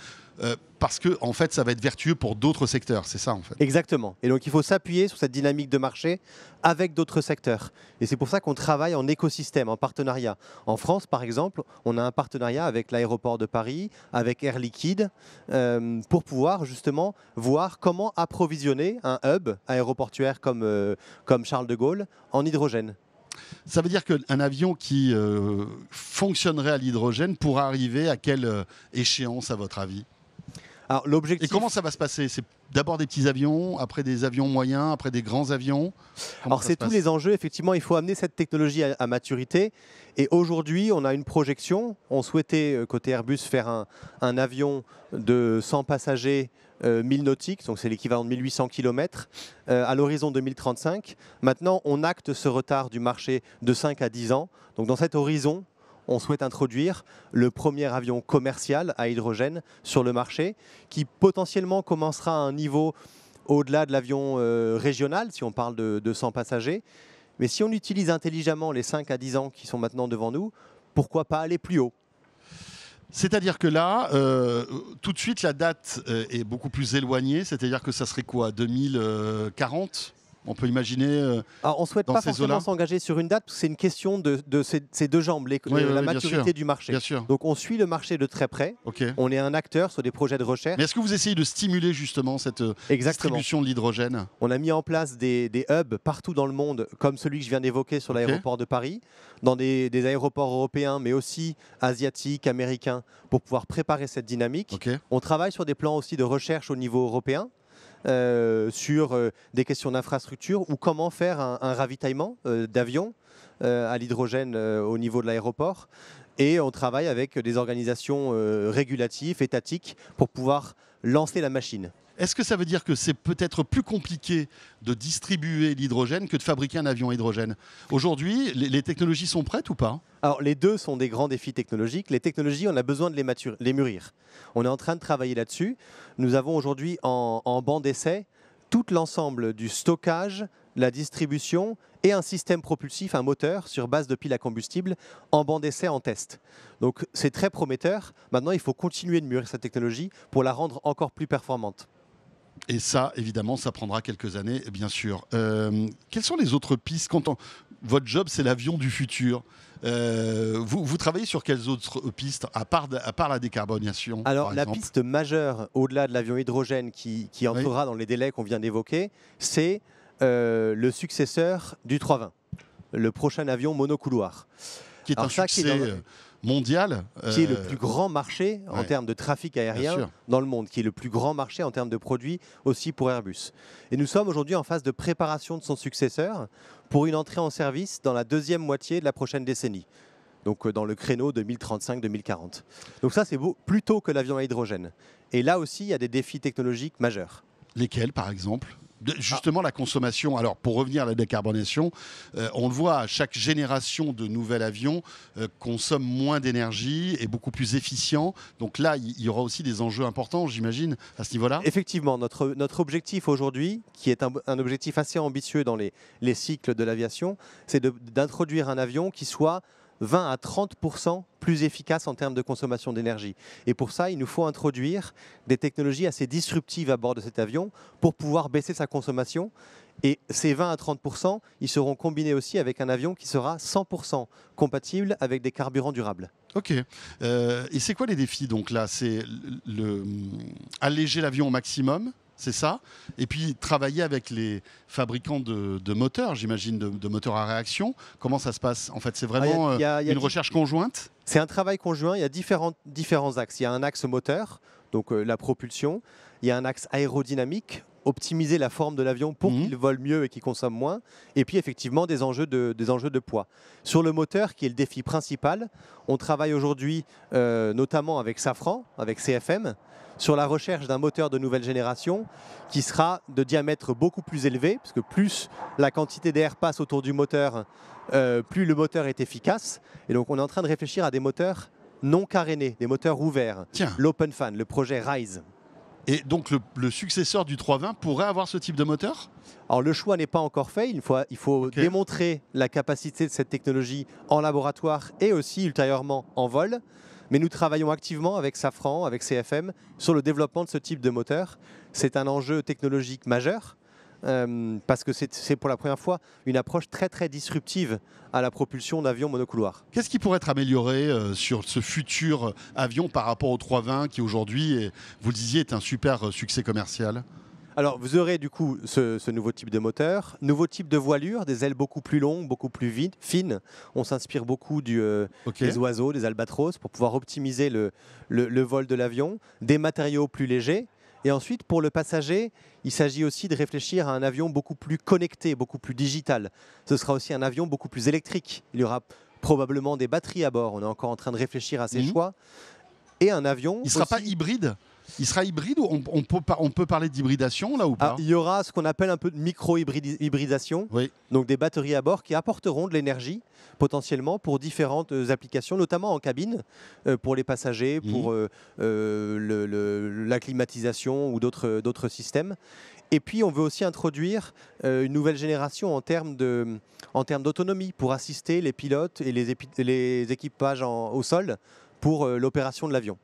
parce que en fait, ça va être vertueux pour d'autres secteurs, c'est ça en fait. Exactement. Et donc il faut s'appuyer sur cette dynamique de marché avec d'autres secteurs. Et c'est pour ça qu'on travaille en écosystème, en partenariat. En France, par exemple, on a un partenariat avec l'aéroport de Paris, avec Air Liquide, pour pouvoir justement voir comment approvisionner un hub aéroportuaire comme Charles de Gaulle en hydrogène. Ça veut dire qu'un avion qui fonctionnerait à l'hydrogène pourra arriver à quelle échéance, à votre avis? Alors, l'objectif... Et comment ça va se passer? C'est d'abord des petits avions, après des avions moyens, après des grands avions? Alors c'est tous les enjeux, effectivement, il faut amener cette technologie à maturité. Et aujourd'hui, on a une projection. On souhaitait, côté Airbus, faire un avion de 100 passagers 1000 nautiques, donc c'est l'équivalent de 1800 km, à l'horizon 2035. Maintenant, on acte ce retard du marché de 5 à 10 ans. Donc dans cet horizon, on souhaite introduire le premier avion commercial à hydrogène sur le marché, qui potentiellement commencera à un niveau au-delà de l'avion régional, si on parle de 100 passagers. Mais si on utilise intelligemment les 5 à 10 ans qui sont maintenant devant nous, pourquoi pas aller plus haut? C'est-à-dire que là, tout de suite, la date est beaucoup plus éloignée. C'est-à-dire que ça serait quoi, 2040? On peut imaginer. Alors, on ne souhaite pas forcément s'engager sur une date, parce que c'est une question de ces deux jambes, la maturité du marché. Bien sûr. Donc on suit le marché de très près. On est un acteur sur des projets de recherche. Mais est-ce que vous essayez de stimuler justement cette distribution de l'hydrogène? On a mis en place des hubs partout dans le monde, comme celui que je viens d'évoquer sur l'aéroport de Paris, dans des aéroports européens, mais aussi asiatiques, américains, pour pouvoir préparer cette dynamique. On travaille sur des plans aussi de recherche au niveau européen. Sur des questions d'infrastructure ou comment faire un ravitaillement d'avions à l'hydrogène au niveau de l'aéroport. Et on travaille avec des organisations régulatives, étatiques, pour pouvoir lancer la machine. Est-ce que ça veut dire que c'est peut-être plus compliqué de distribuer l'hydrogène que de fabriquer un avion à hydrogène? Aujourd'hui, les technologies sont prêtes ou pas? Alors, les deux sont des grands défis technologiques. Les technologies, on a besoin de les mûrir. On est en train de travailler là-dessus. Nous avons aujourd'hui en banc d'essai tout l'ensemble du stockage, la distribution et un système propulsif, un moteur sur base de piles à combustible en banc d'essai en test. Donc c'est très prometteur. Maintenant, il faut continuer de mûrir cette technologie pour la rendre encore plus performante. Et ça, évidemment, ça prendra quelques années, bien sûr. Quelles sont les autres pistes votre job, c'est l'avion du futur. Vous travaillez sur quelles autres pistes, à part la décarbonation? Alors, la piste majeure, au-delà de l'avion hydrogène qui entrera dans les délais qu'on vient d'évoquer, c'est le successeur du 320, le prochain avion monocouloir. Qui est un succès mondial. Qui est le plus grand marché en termes de trafic aérien dans le monde, qui est le plus grand marché en termes de produits aussi pour Airbus. Et nous sommes aujourd'hui en phase de préparation de son successeur pour une entrée en service dans la deuxième moitié de la prochaine décennie. Donc dans le créneau 2035-2040. Donc ça, c'est plus tôt que l'avion à hydrogène. Et là aussi, il y a des défis technologiques majeurs. Lesquels, par exemple? Justement, la consommation. Alors, pour revenir à la décarbonation, on le voit, chaque génération de nouvel avion consomme moins d'énergie, est beaucoup plus efficient. Donc là, il y aura aussi des enjeux importants, j'imagine, à ce niveau-là. Effectivement, notre objectif aujourd'hui, qui est un objectif assez ambitieux dans les cycles de l'aviation, c'est d'introduire un avion qui soit 20 à 30% plus efficace en termes de consommation d'énergie. Et pour ça, il nous faut introduire des technologies assez disruptives à bord de cet avion pour pouvoir baisser sa consommation. Et ces 20 à 30%, ils seront combinés aussi avec un avion qui sera 100% compatible avec des carburants durables. Ok. Et c'est quoi les défis donc là? C'est alléger l'avion au maximum, c'est ça? Et puis travailler avec les fabricants de moteurs, j'imagine, de moteurs à réaction. Comment ça se passe? En fait, c'est vraiment une recherche conjointe? C'est un travail conjoint. Il y a différents axes. Il y a un axe moteur, donc la propulsion. Il y a un axe aérodynamique, optimiser la forme de l'avion pour qu'il vole mieux et qu'il consomme moins. Et puis effectivement des enjeux de poids. Sur le moteur, qui est le défi principal, on travaille aujourd'hui notamment avec Safran, avec CFM, sur la recherche d'un moteur de nouvelle génération qui sera de diamètre beaucoup plus élevé, parce que plus la quantité d'air passe autour du moteur, plus le moteur est efficace. Et donc on est en train de réfléchir à des moteurs non carénés, des moteurs ouverts. L'Open Fan, le projet RISE. Et donc le successeur du 320 pourrait avoir ce type de moteur? Alors le choix n'est pas encore fait, il faut démontrer la capacité de cette technologie en laboratoire et aussi ultérieurement en vol. Mais nous travaillons activement avec Safran, avec CFM, sur le développement de ce type de moteur. C'est un enjeu technologique majeur, parce que c'est pour la première fois une approche très très disruptive à la propulsion d'avions monocouloirs. Qu'est-ce qui pourrait être amélioré sur ce futur avion par rapport au 320 qui aujourd'hui, vous le disiez, est un super succès commercial? Alors vous aurez du coup ce nouveau type de moteur, nouveau type de voilure, des ailes beaucoup plus longues, beaucoup plus fines. On s'inspire beaucoup des oiseaux, des albatros pour pouvoir optimiser le vol de l'avion, des matériaux plus légers. Et ensuite, pour le passager, il s'agit aussi de réfléchir à un avion beaucoup plus connecté, beaucoup plus digital. Ce sera aussi un avion beaucoup plus électrique. Il y aura probablement des batteries à bord. On est encore en train de réfléchir à ces choix. Et un avion... Il ne sera pas hybride? Il sera hybride ou on peut parler d'hybridation là ou pas? Il y aura ce qu'on appelle un peu de micro-hybridation, donc des batteries à bord qui apporteront de l'énergie potentiellement pour différentes applications, notamment en cabine, pour les passagers, pour la climatisation ou d'autres systèmes. Et puis on veut aussi introduire une nouvelle génération en termes d'autonomie pour assister les pilotes et les équipages au sol pour l'opération de l'avion.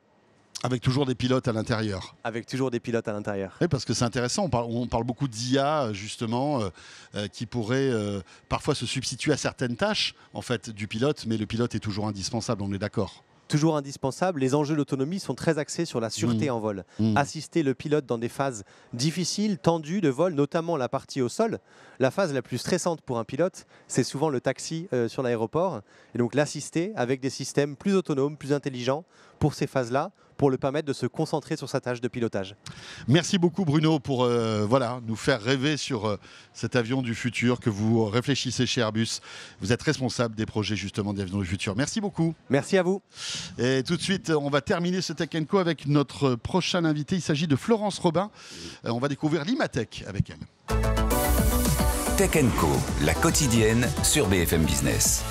Avec toujours des pilotes à l'intérieur. Avec toujours des pilotes à l'intérieur. Oui, parce que c'est intéressant, on parle beaucoup d'IA justement, qui pourrait parfois se substituer à certaines tâches en fait, du pilote, mais le pilote est toujours indispensable, on est d'accord? Toujours indispensable. Les enjeux d'autonomie sont très axés sur la sûreté en vol. Assister le pilote dans des phases difficiles, tendues de vol, notamment la partie au sol. La phase la plus stressante pour un pilote, c'est souvent le taxi sur l'aéroport. Et donc l'assister avec des systèmes plus autonomes, plus intelligents pour ces phases-là, pour le permettre de se concentrer sur sa tâche de pilotage. Merci beaucoup Bruno pour nous faire rêver sur cet avion du futur que vous réfléchissez chez Airbus. Vous êtes responsable des projets justement des avions du futur. Merci beaucoup. Merci à vous. Et tout de suite, on va terminer ce Tech & Co avec notre prochain invité. Il s'agit de Florence Robin. On va découvrir l'Imatech avec elle. Tech & Co, la quotidienne sur BFM Business.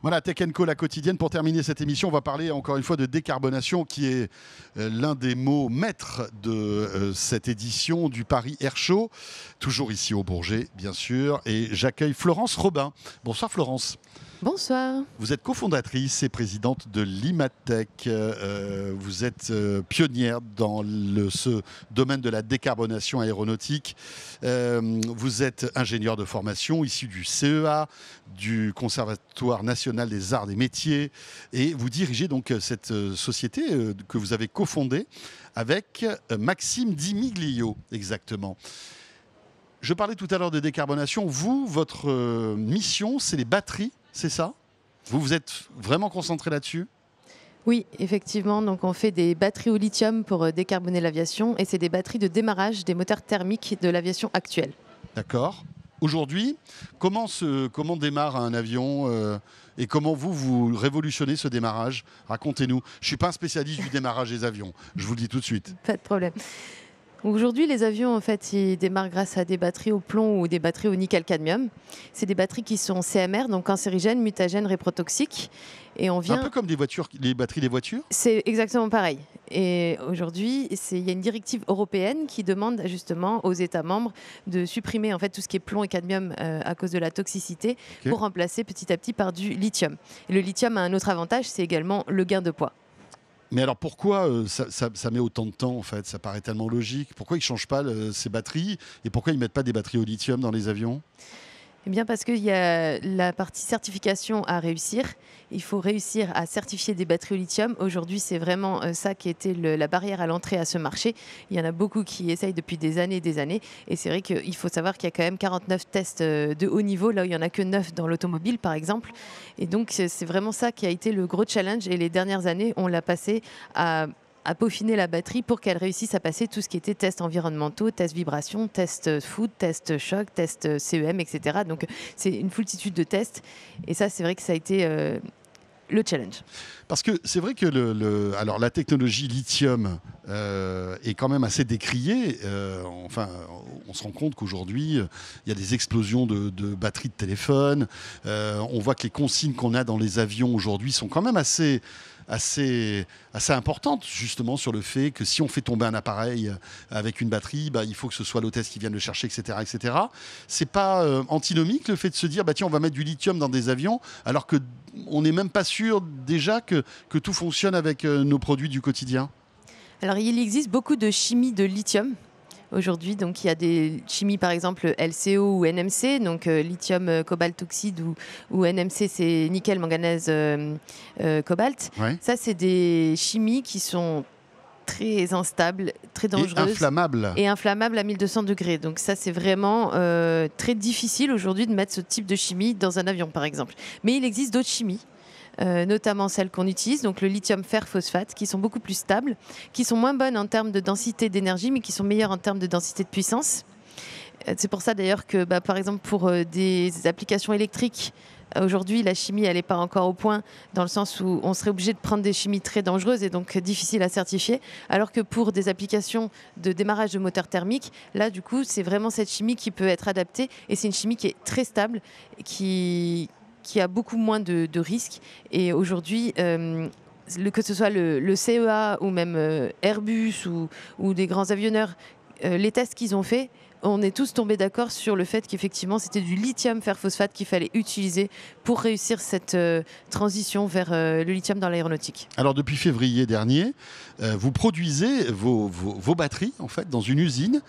Voilà, Tech & Co, la quotidienne. Pour terminer cette émission, on va parler encore une fois de décarbonation, qui est l'un des mots maîtres de cette édition du Paris Air Show. Toujours ici au Bourget, bien sûr. Et j'accueille Florence Robin. Bonsoir Florence. Bonsoir. Vous êtes cofondatrice et présidente de l'Imatech. Vous êtes pionnière dans ce domaine de la décarbonation aéronautique. Vous êtes ingénieure de formation, issue du CEA, du Conservatoire national des arts et métiers. Et vous dirigez donc cette société que vous avez cofondée avec Maxime Di Miglio, exactement. Je parlais tout à l'heure de décarbonation. Vous, votre mission, c'est les batteries. C'est ça? Vous êtes vraiment concentré là-dessus? Oui, effectivement. Donc on fait des batteries au lithium pour décarboner l'aviation et c'est des batteries de démarrage des moteurs thermiques de l'aviation actuelle. D'accord. Aujourd'hui, comment démarre un avion et comment vous révolutionnez ce démarrage? Racontez-nous. Je ne suis pas un spécialiste du démarrage des avions, je vous le dis tout de suite. Pas de problème. Aujourd'hui, les avions, en fait, ils démarrent grâce à des batteries au plomb ou des batteries au nickel-cadmium. C'est des batteries qui sont CMR, donc cancérigènes, mutagènes, réprotoxiques. Et on vient... Un peu comme les batteries des voitures. C'est exactement pareil. Et aujourd'hui, il y a une directive européenne qui demande justement aux États membres de supprimer en fait tout ce qui est plomb et cadmium à cause de la toxicité pour remplacer petit à petit par du lithium. Et le lithium a un autre avantage, c'est également le gain de poids. Mais alors pourquoi ça met autant de temps en fait? Ça paraît tellement logique. Pourquoi ils ne changent pas ces batteries et pourquoi ils ne mettent pas des batteries au lithium dans les avions? Eh bien parce qu'il y a la partie certification à réussir. Il faut réussir à certifier des batteries au lithium. Aujourd'hui, c'est vraiment ça qui était la barrière à l'entrée à ce marché. Il y en a beaucoup qui essayent depuis des années et des années. Et c'est vrai qu'il faut savoir qu'il y a quand même 49 tests de haut niveau, là où il n'y en a que 9 dans l'automobile, par exemple. Et donc, c'est vraiment ça qui a été le gros challenge. Et les dernières années, on l'a passé à peaufiner la batterie pour qu'elle réussisse à passer tout ce qui était tests environnementaux, tests vibration, tests food, tests choc, tests CEM, etc. Donc c'est une foultitude de tests et ça c'est vrai que ça a été le challenge. Parce que c'est vrai que alors la technologie lithium est quand même assez décriée. On se rend compte qu'aujourd'hui, il y a des explosions de batteries de téléphone. On voit que les consignes qu'on a dans les avions aujourd'hui sont quand même assez importante justement sur le fait que si on fait tomber un appareil avec une batterie, il faut que ce soit l'hôtesse qui vienne le chercher, etc. etc. C'est pas antinomique le fait de se dire tiens, on va mettre du lithium dans des avions alors qu'on n'est même pas sûr déjà que tout fonctionne avec nos produits du quotidien? Alors il existe beaucoup de chimie de lithium. Aujourd'hui, donc il y a des chimies par exemple LCO ou NMC, donc lithium cobalt oxyde ou NMC c'est nickel manganèse cobalt. Ouais. Ça c'est des chimies qui sont très instables, très dangereuses et inflammables à 1200 degrés. Donc ça c'est vraiment très difficile aujourd'hui de mettre ce type de chimie dans un avion par exemple. Mais il existe d'autres chimies. Notamment celles qu'on utilise, donc le lithium fer phosphate, qui sont beaucoup plus stables, qui sont moins bonnes en termes de densité d'énergie, mais qui sont meilleures en termes de densité de puissance. C'est pour ça d'ailleurs que, par exemple, pour des applications électriques, aujourd'hui, la chimie, elle n'est pas encore au point, dans le sens où on serait obligé de prendre des chimies très dangereuses et donc difficiles à certifier, alors que pour des applications de démarrage de moteur thermique, là, du coup, c'est vraiment cette chimie qui peut être adaptée, et c'est une chimie qui est très stable, qui a beaucoup moins de risques. Et aujourd'hui, que ce soit le CEA ou même Airbus ou des grands avionneurs, les tests qu'ils ont faits, on est tous tombés d'accord sur le fait qu'effectivement, c'était du lithium fer phosphate qu'il fallait utiliser pour réussir cette transition vers le lithium dans l'aéronautique. Alors, depuis février dernier, vous produisez vos batteries en fait, dans une usine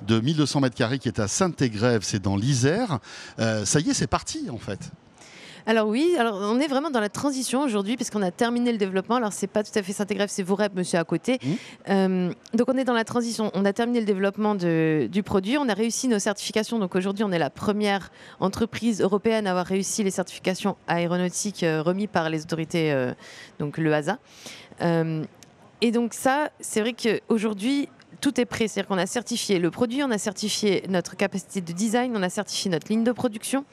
de 1200 m² qui est à Saint-Égrève, c'est dans l'Isère. Ça y est, c'est parti en fait. Alors oui, on est vraiment dans la transition aujourd'hui puisqu'on a terminé le développement. Alors c'est pas tout à fait Saint-Égrève, c'est Voureb, monsieur à côté. Donc on est dans la transition. On a terminé le développement du produit. On a réussi nos certifications. Donc aujourd'hui, on est la première entreprise européenne à avoir réussi les certifications aéronautiques remises par les autorités, donc le HASA. Et donc ça, c'est vrai qu'aujourd'hui, tout est prêt. C'est-à-dire qu'on a certifié le produit, on a certifié notre capacité de design, on a certifié notre ligne de production.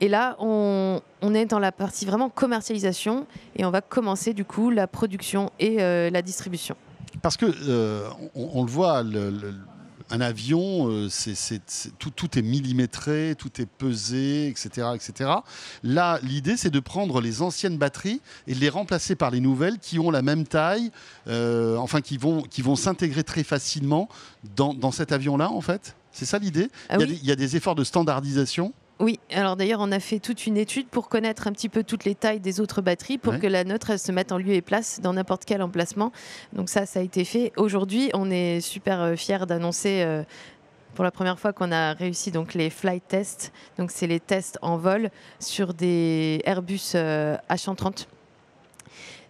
Et là, on est dans la partie vraiment commercialisation et on va commencer du coup la production et la distribution. Parce que on le voit, un avion, tout est millimétré, tout est pesé, etc., etc. Là, l'idée, c'est de prendre les anciennes batteries et de les remplacer par les nouvelles qui ont la même taille, qui vont s'intégrer très facilement dans cet avion-là, en fait. C'est ça l'idée. Il y a des efforts de standardisation. Oui, alors d'ailleurs on a fait toute une étude pour connaître un petit peu toutes les tailles des autres batteries pour que la nôtre elle se mette en lieu et place dans n'importe quel emplacement. Donc ça a été fait. Aujourd'hui on est super fiers d'annoncer pour la première fois qu'on a réussi donc les flight tests. Donc c'est les tests en vol sur des Airbus H130.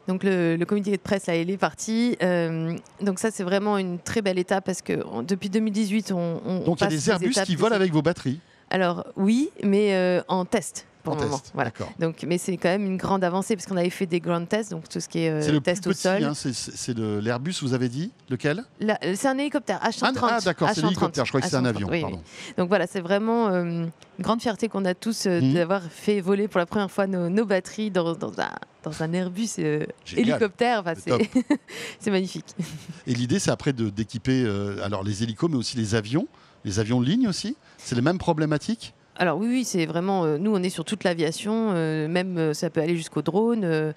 Donc le communiqué de presse, là, il est parti. Donc ça, c'est vraiment une très belle étape parce que depuis 2018, on donc il y a des Airbus qui volent avec vos batteries? Alors oui, mais en test. pour le moment. Voilà. Donc, mais c'est quand même une grande avancée parce qu'on avait fait des ground tests, donc tout ce qui est le test plus au petit, sol. Hein, c'est l'Airbus, vous avez dit lequel? C'est un hélicoptère H130. Ah d'accord, c'est l'hélicoptère, je crois que c'est un avion. Oui, pardon. Oui. Donc voilà, c'est vraiment une grande fierté qu'on a tous d'avoir fait voler pour la première fois nos batteries dans un Airbus hélicoptère. Enfin, c'est magnifique. Et l'idée, c'est après d'équiper alors les hélicos, mais aussi les avions de ligne aussi. C'est les mêmes problématiques? Alors oui, c'est vraiment, nous on est sur toute l'aviation, même ça peut aller jusqu'au drone.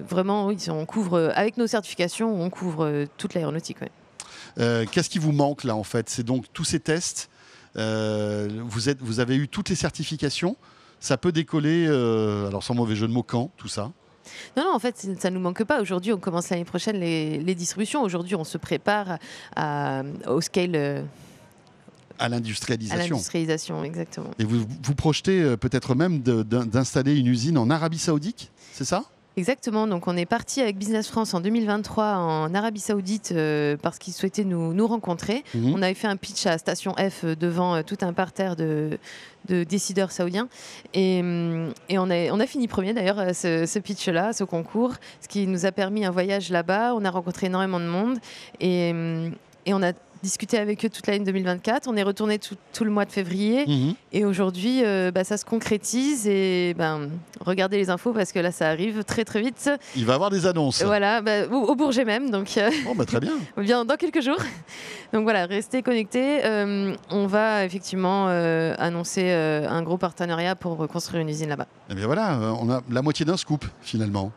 Vraiment, oui, on couvre, avec nos certifications, on couvre toute l'aéronautique. Ouais. Qu'est-ce qui vous manque là en fait? C'est donc tous ces tests, vous avez eu toutes les certifications, ça peut décoller, alors sans mauvais jeu de mots, quand tout ça? Non, en fait, ça ne nous manque pas. Aujourd'hui, on commence l'année prochaine les distributions. Aujourd'hui, on se prépare au scale... À l'industrialisation. À l'industrialisation, exactement. Et vous projetez peut-être même d'installer une usine en Arabie Saoudite, c'est ça? Exactement. Donc, on est parti avec Business France en 2023 en Arabie Saoudite parce qu'ils souhaitaient nous rencontrer. On avait fait un pitch à Station F devant tout un parterre de décideurs saoudiens. Et on a fini premier d'ailleurs ce pitch-là, ce concours, ce qui nous a permis un voyage là-bas. On a rencontré énormément de monde et on a discuté avec eux toute l'année 2024. On est retourné tout le mois de février. Et aujourd'hui, ça se concrétise. Et regardez les infos parce que là, ça arrive très très vite. Il va y avoir des annonces. Voilà, au Bourget même. Donc, très bien. Dans quelques jours. Donc voilà, restez connectés. On va effectivement annoncer un gros partenariat pour reconstruire une usine là-bas. Et bien voilà, on a la moitié d'un scoop finalement.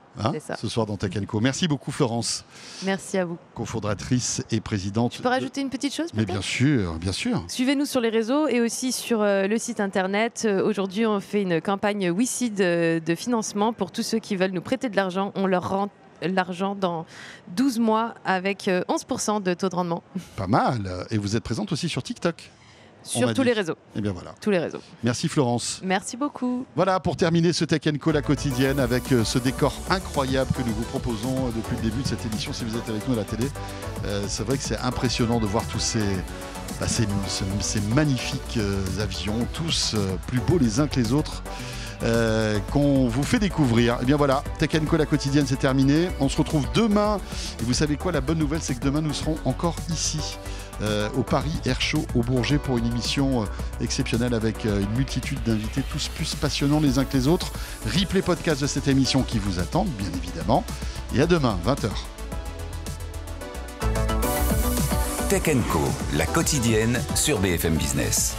Ce soir dans Tech & Co. Merci beaucoup Florence. Merci à vous. Cofondatrice et présidente. Tu peux rajouter une petite chose peut-être ? Mais bien sûr. Suivez-nous sur les réseaux et aussi sur le site internet. Aujourd'hui, on fait une campagne WeSeed de financement pour tous ceux qui veulent nous prêter de l'argent. On leur rend l'argent dans 12 mois avec 11% de taux de rendement. Pas mal. Et vous êtes présente aussi sur TikTok ? Sur tous les réseaux. Et bien voilà. Tous les réseaux. Merci Florence. Merci beaucoup. Voilà pour terminer ce Tech & Co la quotidienne avec ce décor incroyable que nous vous proposons depuis le début de cette émission. Si vous êtes avec nous à la télé, c'est vrai que c'est impressionnant de voir tous ces magnifiques avions, tous plus beaux les uns que les autres. Qu'on vous fait découvrir. Et bien voilà, Tech & Co la quotidienne c'est terminé. On se retrouve demain. Et vous savez quoi, la bonne nouvelle c'est que demain nous serons encore ici au Paris Air Show au Bourget pour une émission exceptionnelle avec une multitude d'invités tous plus passionnants les uns que les autres. Replay podcast de cette émission qui vous attend bien évidemment. Et à demain 20h. Tech & Co, la quotidienne sur BFM Business.